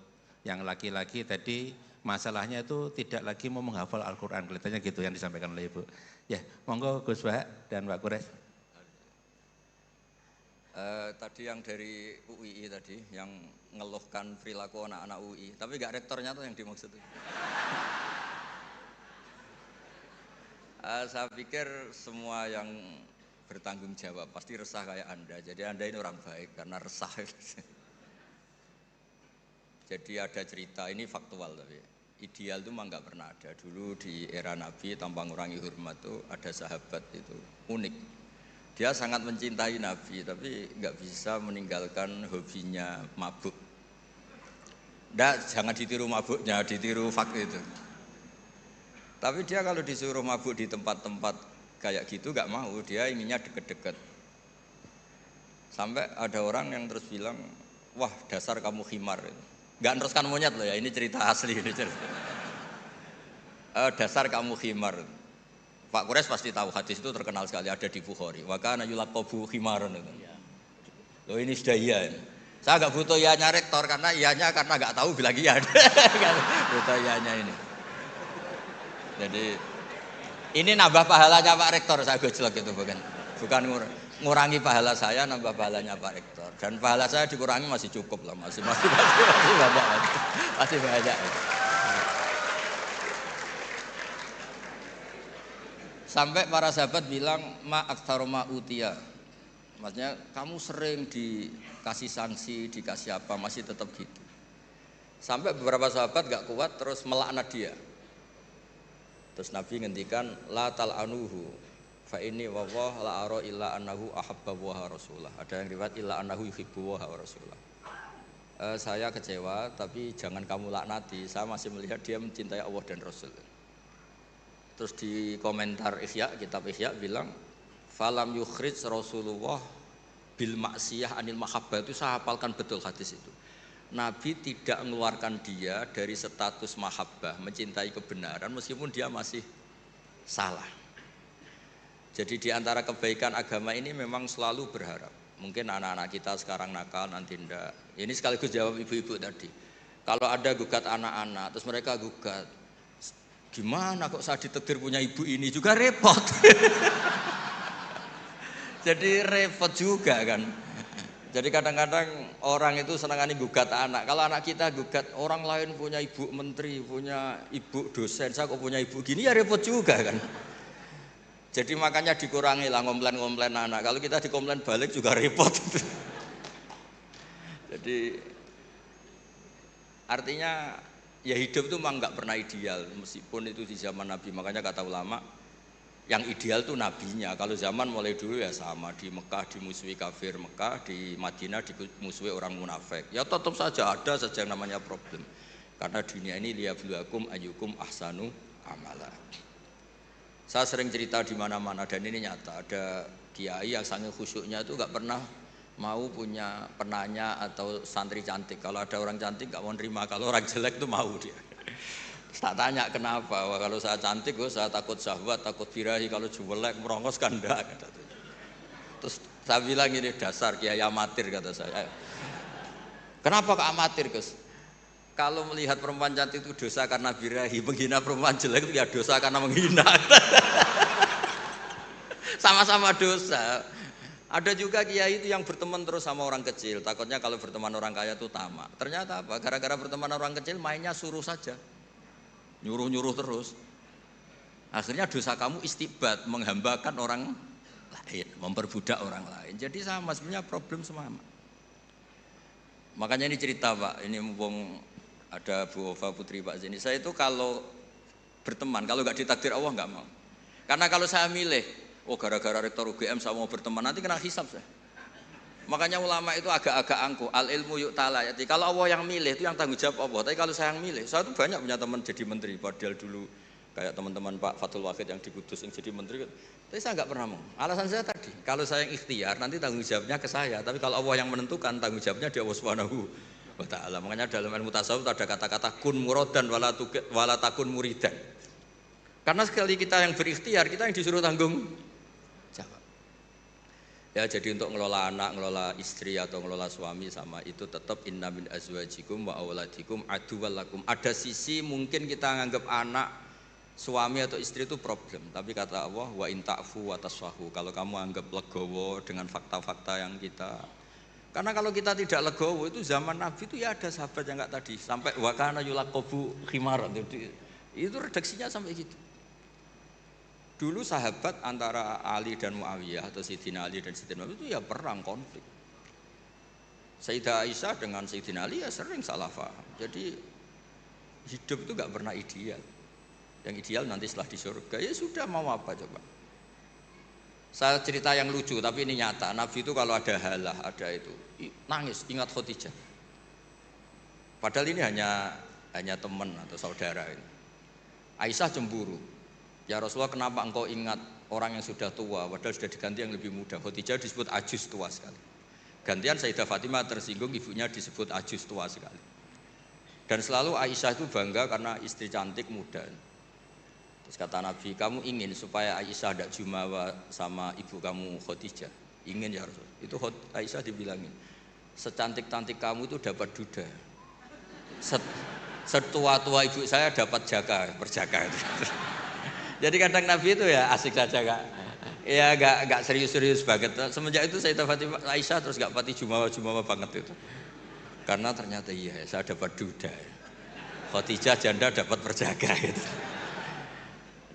[SPEAKER 2] yang laki-laki tadi masalahnya itu tidak lagi mau menghafal Al-Qur'an, kelihatannya gitu yang disampaikan oleh Ibu. Ya, monggo Gus Bahak dan Pak Quraish.
[SPEAKER 4] Tadi yang dari UII tadi, yang ngeluhkan perilaku anak-anak UI, tapi nggak rektornya tuh yang dimaksud. Saya pikir semua yang bertanggung jawab pasti resah kayak Anda. Jadi Anda ini orang baik karena resah. Jadi ada cerita, ini faktual tapi. ideal itu memang nggak pernah ada. Dulu di era Nabi tanpa mengurangi hormat tuh ada sahabat itu unik. Dia sangat mencintai Nabi tapi nggak bisa meninggalkan hobinya mabuk. Jangan ditiru mabuknya, ditiru fakta itu. Tapi dia kalau disuruh mabuk di tempat-tempat kayak gitu nggak mau, dia inginnya deket-deket. Sampai ada orang yang terus bilang, wah dasar kamu khimar. Nggak neruskan monyet loh ya, ini cerita asli. Ini cerita. Dasar kamu khimar. Pak Quraisy pasti tahu hadis itu terkenal sekali, ada di Bukhari. Wa kana yulaqabu khimaran. Loh ini sudah iya. Saya nggak butuh iyanya rektor karena iyanya karena nggak tahu bilang iya. Butuh iyanya ini. Jadi ini nambah pahalanya Pak Rektor, saya gojlok itu bukan ngurangi pahala saya, nambah pahalanya Pak Rektor. Dan pahala saya dikurangi masih cukup lah, masih banyak. Sampai para sahabat bilang ma aktsara ma utiya. Maksudnya kamu sering dikasih sanksi, dikasih apa, masih tetap gitu. Sampai beberapa sahabat gak kuat terus melaknat dia. Terus Nabi ngendikan la tal'anuhu fa inni wallah la ara illa annahu ahabba wa rasulah. Ada yang riwayat illa annahu yuhibbu wa rasulah. Saya kecewa tapi jangan kamu laknati. Saya masih melihat dia mencintai Allah dan Rasul. Terus di komentar Ihya, kitab Ihya bilang falam yukhrij Rasulullah bil maksiyah anil mahabbah. Itu saya hafalkan betul hadis itu. Nabi tidak mengeluarkan dia dari status mahabbah, mencintai kebenaran meskipun dia masih salah. Jadi di antara kebaikan agama ini memang selalu berharap. Mungkin anak-anak kita sekarang nakal, nanti enggak. Ini sekaligus jawab ibu-ibu tadi. Kalau ada gugat anak-anak, terus mereka gugat, gimana kok saya ditakdir punya ibu ini, juga repot. Jadi repot juga kan. Jadi kadang-kadang orang itu senangani gugat anak. Kalau anak kita gugat orang lain punya ibu menteri, punya ibu dosen, saya kok punya ibu gini, ya repot juga kan. Jadi makanya dikurangi lah ngomplain-ngomplain anak. Kalau kita dikomplain balik juga repot. Jadi artinya ya hidup itu memang nggak pernah ideal, meskipun itu di zaman Nabi. Makanya kata ulama, yang ideal tuh nabinya. Kalau zaman mulai dulu ya sama, di Mekah dimusuhi kafir Mekah, di Madinah dimusuhi orang munafik. Ya tetap saja ada saja yang namanya problem. Karena dunia ini liyabluwakum ayyukum ahsanu amala. Saya sering cerita di mana-mana dan ini nyata. Ada kiai yang sangat khusyuknya itu nggak pernah mau punya penanya atau santri cantik. Kalau ada orang cantik nggak mau nerima, kalau orang jelek itu mau dia. Tak tanya kenapa, wah kalau saya cantik saya takut syahwat, takut birahi, kalau jelek merongos kan enggak. Terus saya bilang ini dasar kiai amatir kata saya. Kenapa kok amatir Gus? Kalau melihat perempuan cantik itu dosa karena birahi, menghina perempuan jelek itu ya dosa karena menghina. Sama-sama dosa. Ada juga kiai itu yang berteman terus sama orang kecil, takutnya kalau berteman orang kaya itu tamak. Ternyata apa? Gara-gara berteman orang kecil mainnya suruh saja. Nyuruh-nyuruh terus. Akhirnya dosa kamu istibat, menghambakan orang lain, memperbudak orang lain. Jadi sama sebenarnya problem semua. Makanya ini cerita Pak, ini mumpung ada Bu Ova Putri Pak Zeni. Saya itu kalau berteman, kalau nggak ditakdir Allah nggak mau. Karena kalau saya milih, oh gara-gara rektor UGM saya mau berteman, nanti kena hisab saya. Makanya ulama itu agak-agak angkuh, al ilmu yuk ta'ala. Jadi kalau Allah yang milih itu yang tanggung jawab Allah. Tapi kalau saya yang milih, saya tuh banyak punya teman jadi menteri. Padahal dulu kayak teman-teman Pak Fatul Wahid yang di Kudus yang jadi menteri. Tapi saya nggak pernah mau. Alasan saya tadi, kalau saya yang ikhtiar nanti tanggung jawabnya ke saya. Tapi kalau Allah yang menentukan tanggung jawabnya di Allah Subhanahu wa Ta'ala. Makanya dalam ilmu tasawuf ada kata-kata kun muradan wala takun muridan. Karena sekali kita yang berikhtiar, kita yang disuruh tanggung jawab. Ya jadi untuk ngelola anak, ngelola istri atau ngelola suami sama itu tetap inna min azwajikum wa auladikum aduwwal lakum. Ada sisi mungkin kita nganggap anak, suami atau istri itu problem, tapi kata Allah wa in ta'fu wa tasfahu. Kalau kamu anggap legowo dengan fakta-fakta yang kita, karena kalau kita tidak legowo itu zaman Nabi itu ya ada sahabat yang enggak tadi sampai wa kana yulaqabu khimar itu redaksinya sampai gitu. Dulu sahabat antara Ali dan Muawiyah atau Sayyidina Ali dan Sayyidina Muawiyah itu ya perang konflik. Sayyidah Aisyah dengan Sayyidina Ali ya sering salah paham. Jadi Hidup itu nggak pernah ideal. Yang ideal nanti setelah di surga, ya sudah, mau apa coba. Saya cerita yang lucu tapi ini nyata. Nabi itu kalau ada halah, ada itu nangis, ingat Khadijah. Padahal ini hanya teman atau saudara ini. Aisyah cemburu. Ya Rasulullah, kenapa engkau ingat orang yang sudah tua padahal sudah diganti yang lebih muda? Khadijah disebut ajus, tua sekali. Gantian Sayyidah Fatimah tersinggung, ibunya disebut ajus, tua sekali. Dan selalu Aisyah itu bangga karena istri cantik muda. Terus kata Nabi, kamu ingin supaya Aisyah tidak jumawa sama ibu kamu Khadijah? Ingin ya Rasul. Itu Aisyah dibilangin, secantik-cantik kamu itu dapat duda. Setua-tua ibu saya dapat perjaka. Jadi kadang Nabi itu ya asik saja, Kak. Ya gak serius-serius banget. Semenjak itu Sayyidah Fatimah Aisyah terus gak pati jumawa banget itu. Karena ternyata iya, saya dapat duda. Khadijah janda dapat perjaka gitu.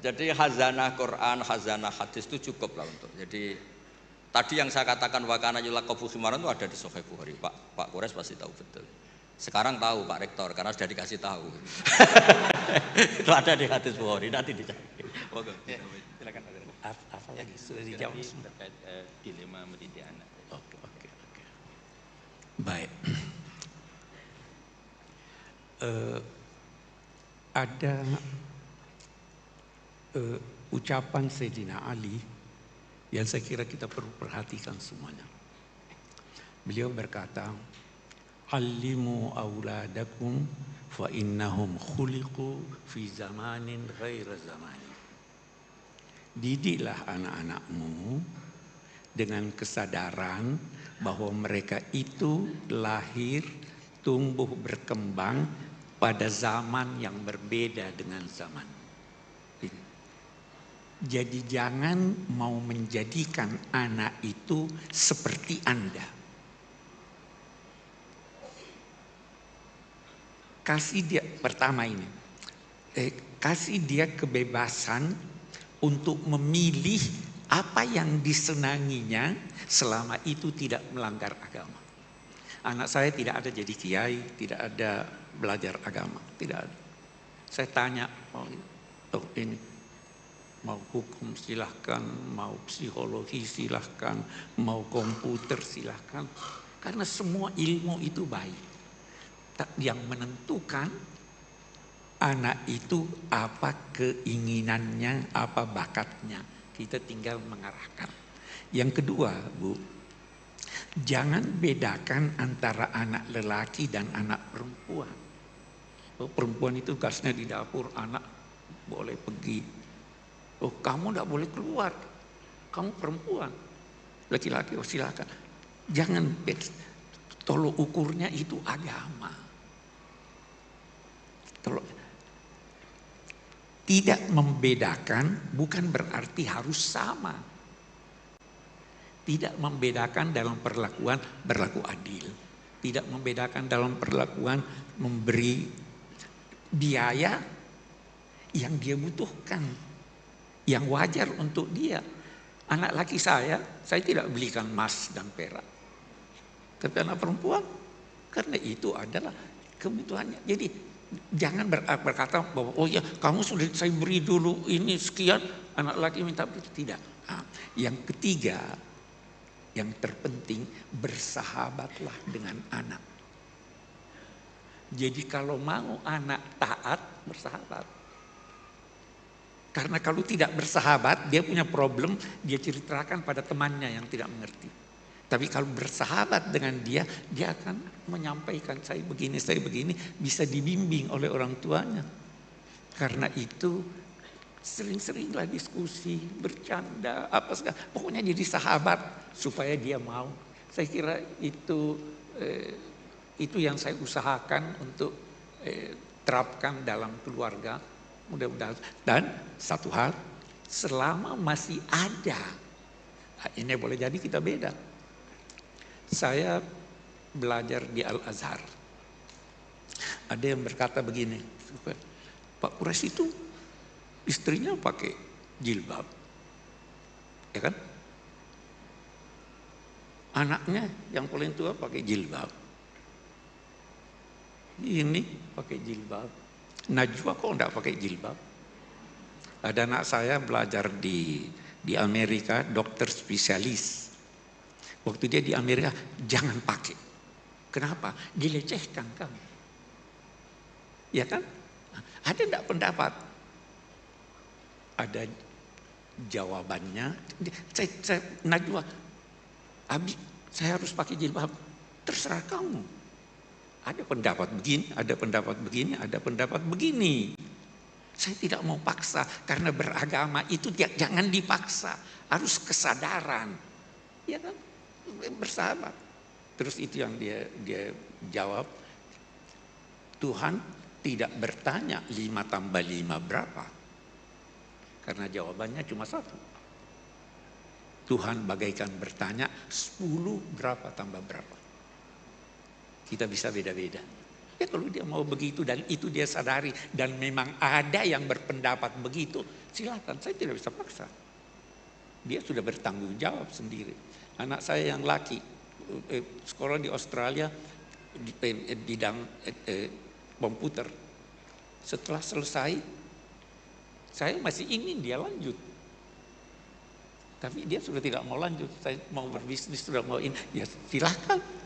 [SPEAKER 4] Jadi khazanah Quran, khazanah hadis itu cukup lah untuk. Jadi tadi yang saya katakan wakana yulaqabu khimaran itu ada di Sahih Bukhari. Pak Quraisy pasti tahu betul. Sekarang tahu Pak Rektor karena sudah dikasih tahu. Itu ada di hadis Bukhari, nanti dicari. Oke, silakan.
[SPEAKER 5] Apa lagi sudah dijawab
[SPEAKER 2] terkait dilema mendidik anak.
[SPEAKER 5] Oke. Baik. Ada ucapan Sayyidina Ali yang saya kira kita perlu perhatikan semuanya. Beliau berkata, "Allimu auladakum fa innahum khuliqu fi zamanin ghaira zamani." Didiklah anak-anakmu dengan kesadaran bahwa mereka itu lahir, tumbuh, berkembang pada zaman yang berbeda dengan zaman. Jadi jangan mau menjadikan anak itu seperti Anda. Kasih dia pertama ini, kasih dia kebebasan untuk memilih apa yang disenanginya selama itu tidak melanggar agama. Anak saya tidak ada jadi kiai, tidak ada belajar agama, tidak ada. Saya tanya, ini mau hukum silahkan, mau psikologi silahkan, mau komputer silahkan. Karena semua ilmu itu baik. Yang menentukan anak itu apa keinginannya, apa bakatnya. Kita tinggal mengarahkan. Yang kedua, Bu, jangan bedakan antara anak lelaki dan anak perempuan. Perempuan itu tugasnya di dapur, anak boleh pergi. Kamu tidak boleh keluar, kamu perempuan. Laki-laki, silakan. Jangan, tolong ukurnya itu agama. Tidak membedakan bukan berarti harus sama. Tidak membedakan dalam perlakuan berlaku adil. Tidak membedakan dalam perlakuan memberi biaya yang dia butuhkan, yang wajar untuk dia. Anak laki saya tidak belikan emas dan perak. Tapi anak perempuan, karena itu adalah kebutuhannya. Jadi jangan berkata bahwa oh ya kamu sudah saya beri dulu ini sekian, anak laki minta begitu. Tidak. Yang ketiga, yang terpenting, bersahabatlah dengan anak. Jadi kalau mau anak taat, bersahabat. Karena kalau tidak bersahabat, dia punya problem, dia ceritakan pada temannya yang tidak mengerti. Tapi kalau bersahabat dengan dia, dia akan menyampaikan saya begini, bisa dibimbing oleh orang tuanya. Karena itu sering-seringlah diskusi, bercanda, apa segala. Pokoknya jadi sahabat supaya dia mau. Saya kira itu yang saya usahakan untuk terapkan dalam keluarga. Mudah-mudahan. Dan satu hal, selama masih ada, ini boleh jadi kita beda. Saya belajar di Al-Azhar. Ada yang berkata begini, Pak Quraisy itu istrinya pakai jilbab, ya kan? Anaknya yang paling tua pakai jilbab. Ini pakai jilbab. Najwa kok enggak pakai jilbab? Ada anak saya belajar di Amerika, dokter spesialis. Waktu dia di Amerika, jangan pakai. Kenapa? Dilecehkan kamu. Ya kan? Ada enggak pendapat? Ada jawabannya. Najwa, Abi, saya harus pakai jilbab. Terserah kamu. Ada pendapat begini, ada pendapat begini, ada pendapat begini. Saya tidak mau paksa karena beragama itu jangan dipaksa, harus kesadaran, ya kan, bersahabat. Terus itu yang dia jawab, Tuhan tidak bertanya 5 tambah 5 berapa, karena jawabannya cuma 1. Tuhan bagaikan bertanya 10 berapa tambah berapa. Kita bisa beda-beda. Ya kalau dia mau begitu dan itu dia sadari dan memang ada yang berpendapat begitu, silakan, saya tidak bisa paksa. Dia sudah bertanggung jawab sendiri. Anak saya yang laki sekolah di Australia di bidang komputer. Setelah selesai, saya masih ingin dia lanjut. Tapi dia sudah tidak mau lanjut. Saya mau berbisnis, sudah mau ini. Ya silakan.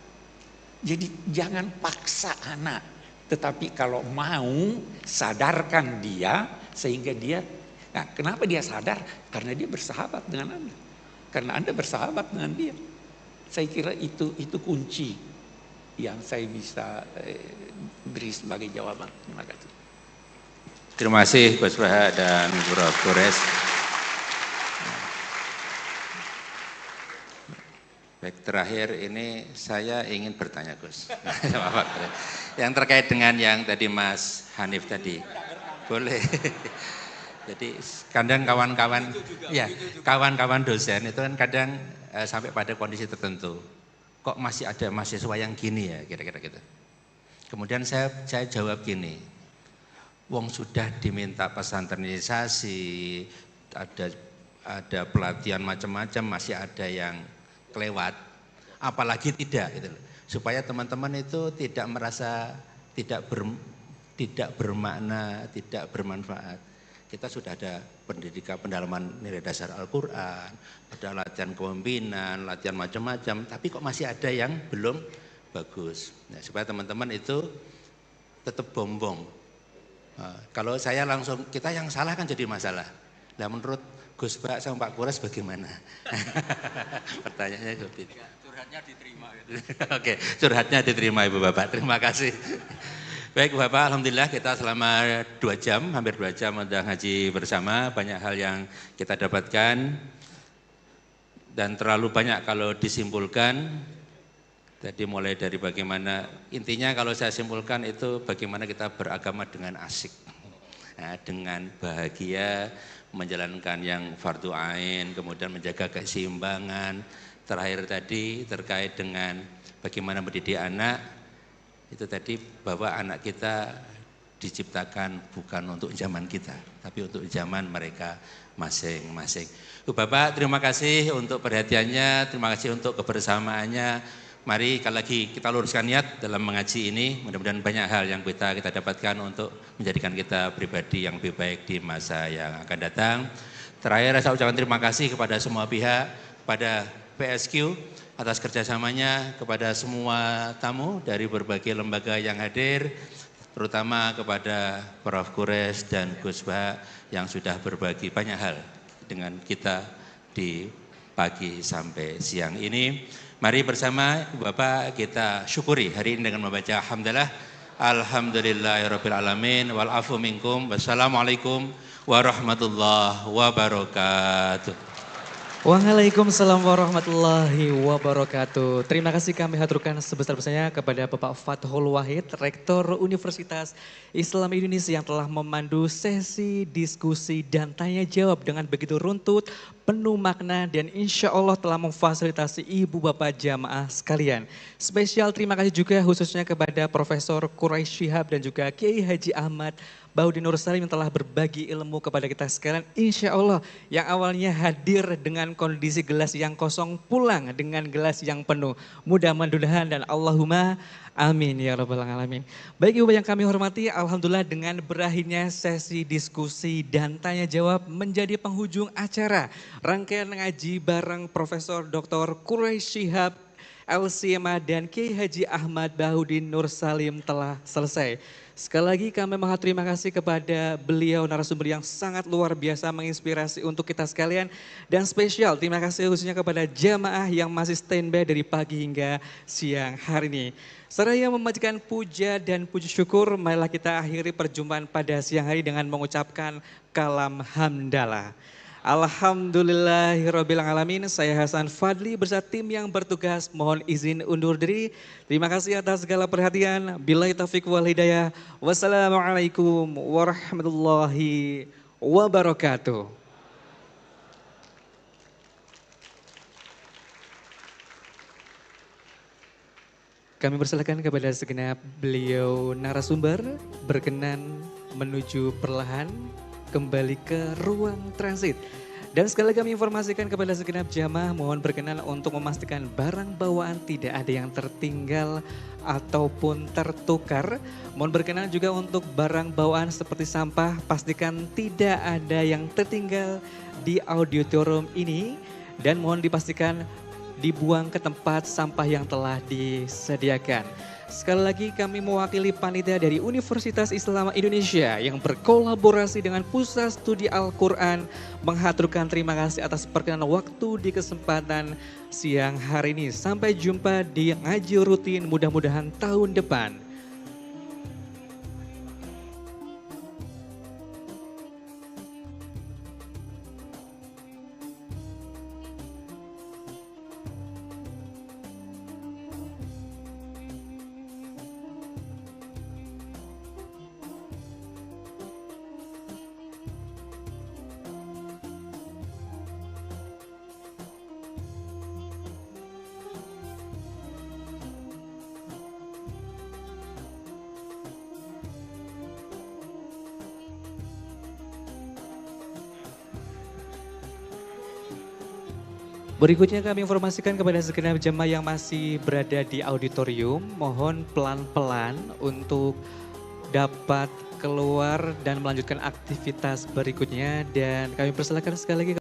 [SPEAKER 5] Jadi jangan paksa anak, tetapi kalau mau sadarkan dia sehingga dia, nah kenapa dia sadar? Karena dia bersahabat dengan Anda, karena Anda bersahabat dengan dia. Saya kira itu kunci yang saya bisa beri sebagai jawaban. Terima kasih.
[SPEAKER 2] Terima kasih Gus Baha dan Prof. Kures. Baik, terakhir ini saya ingin bertanya Gus, yang terkait dengan yang tadi Mas Hanif tadi, boleh. Jadi kadang kawan-kawan, ya kawan-kawan dosen itu kan kadang sampai pada kondisi tertentu, kok masih ada mahasiswa yang gini ya, kira-kira gitu. Kemudian saya jawab gini, wong sudah diminta pesantrenisasi, ada pelatihan macam-macam, masih ada yang kelewat, apalagi tidak gitu loh. Supaya teman-teman itu tidak merasa tidak bermakna, tidak bermanfaat. Kita sudah ada pendidikan pendalaman nilai dasar Al-Qur'an, ada latihan kepemimpinan, latihan macam-macam, tapi kok masih ada yang belum bagus. Nah, supaya teman-teman itu tetap bombong. Nah, kalau saya langsung kita yang salah kan jadi masalah. Nah, menurut Gus Bak sama Pak Kures bagaimana? Pertanyaannya seperti itu.
[SPEAKER 4] Curhatnya diterima.
[SPEAKER 2] Oke, curhatnya diterima Ibu Bapak. Terima kasih. Baik Bapak, alhamdulillah kita selama 2 jam, hampir 2 jam sudah ngaji bersama. Banyak hal yang kita dapatkan dan terlalu banyak kalau disimpulkan. Tadi mulai dari bagaimana, intinya kalau saya simpulkan itu bagaimana kita beragama dengan asik. Nah, dengan bahagia, menjalankan yang fardu ain, kemudian menjaga keseimbangan. Terakhir tadi terkait dengan bagaimana mendidik anak, itu tadi bahwa anak kita diciptakan bukan untuk zaman kita, tapi untuk zaman mereka masing-masing. Bapak, terima kasih untuk perhatiannya, terima kasih untuk kebersamaannya. Mari sekali lagi kita luruskan niat dalam mengaji ini, mudah-mudahan banyak hal yang kita dapatkan untuk menjadikan kita pribadi yang lebih baik di masa yang akan datang. Terakhir saya ucapkan terima kasih kepada semua pihak, kepada PSQ atas kerjasamanya, kepada semua tamu dari berbagai lembaga yang hadir, terutama kepada Prof. Kures dan Gus Baha yang sudah berbagi banyak hal dengan kita di pagi sampai siang ini. Mari bersama Bapak kita syukuri hari ini dengan membaca alhamdulillah, alhamdulillahirabbil alamin wal afu minkum. Wassalamualaikum warahmatullahi wabarakatuh.
[SPEAKER 10] Waalaikumsalam warahmatullahi wabarakatuh. Terima kasih kami haturkan sebesar-besarnya kepada Bapak Fathul Wahid, Rektor Universitas Islam Indonesia yang telah memandu sesi diskusi dan tanya jawab dengan begitu runtut, penuh makna dan insya Allah telah memfasilitasi ibu bapak jamaah sekalian. Spesial terima kasih juga khususnya kepada Profesor Quraish Shihab dan juga Kiai Haji Ahmad Baudin Nur Salim yang telah berbagi ilmu kepada kita sekalian. Insya Allah yang awalnya hadir dengan kondisi gelas yang kosong pulang dengan gelas yang penuh. Mudah-mudahan dan Allahumma amin ya rabbal alamin. Baik ibu yang kami hormati, alhamdulillah dengan berakhirnya sesi diskusi dan tanya jawab menjadi penghujung acara rangkaian ngaji bareng Profesor Dr. Quraish Shihab LCMA dan Kiai Haji Ahmad Baudin Nur Salim telah selesai. Sekali lagi kami mengucapkan terima kasih kepada beliau narasumber yang sangat luar biasa menginspirasi untuk kita sekalian. Dan spesial terima kasih khususnya kepada jamaah yang masih standby dari pagi hingga siang hari ini. Seraya memanjatkan puja dan puji syukur, marilah kita akhiri perjumpaan pada siang hari dengan mengucapkan kalam hamdalah. Alhamdulillahirrabbilalamin. Saya Hasan Fadli bersama tim yang bertugas mohon izin undur diri. Terima kasih atas segala perhatian. Billahi taufiq wal hidayah. Wassalamualaikum warahmatullahi wabarakatuh. Kami persilakan kepada segenap beliau narasumber berkenan menuju perlahan kembali ke ruang transit. Dan sekali lagi kami informasikan kepada segenap jamaah mohon berkenan untuk memastikan barang bawaan tidak ada yang tertinggal ataupun tertukar. Mohon berkenan juga untuk barang bawaan seperti sampah pastikan tidak ada yang tertinggal di auditorium ini. Dan mohon dipastikan dibuang ke tempat sampah yang telah disediakan. Sekali lagi kami mewakili panitia dari Universitas Islam Indonesia yang berkolaborasi dengan Pusat Studi Al-Quran menghaturkan terima kasih atas perkenan waktu di kesempatan siang hari ini. Sampai jumpa di ngaji rutin mudah-mudahan tahun depan. Berikutnya kami informasikan kepada segenap jemaah yang masih berada di auditorium, mohon pelan-pelan untuk dapat keluar dan melanjutkan aktivitas berikutnya dan kami persilakan sekali lagi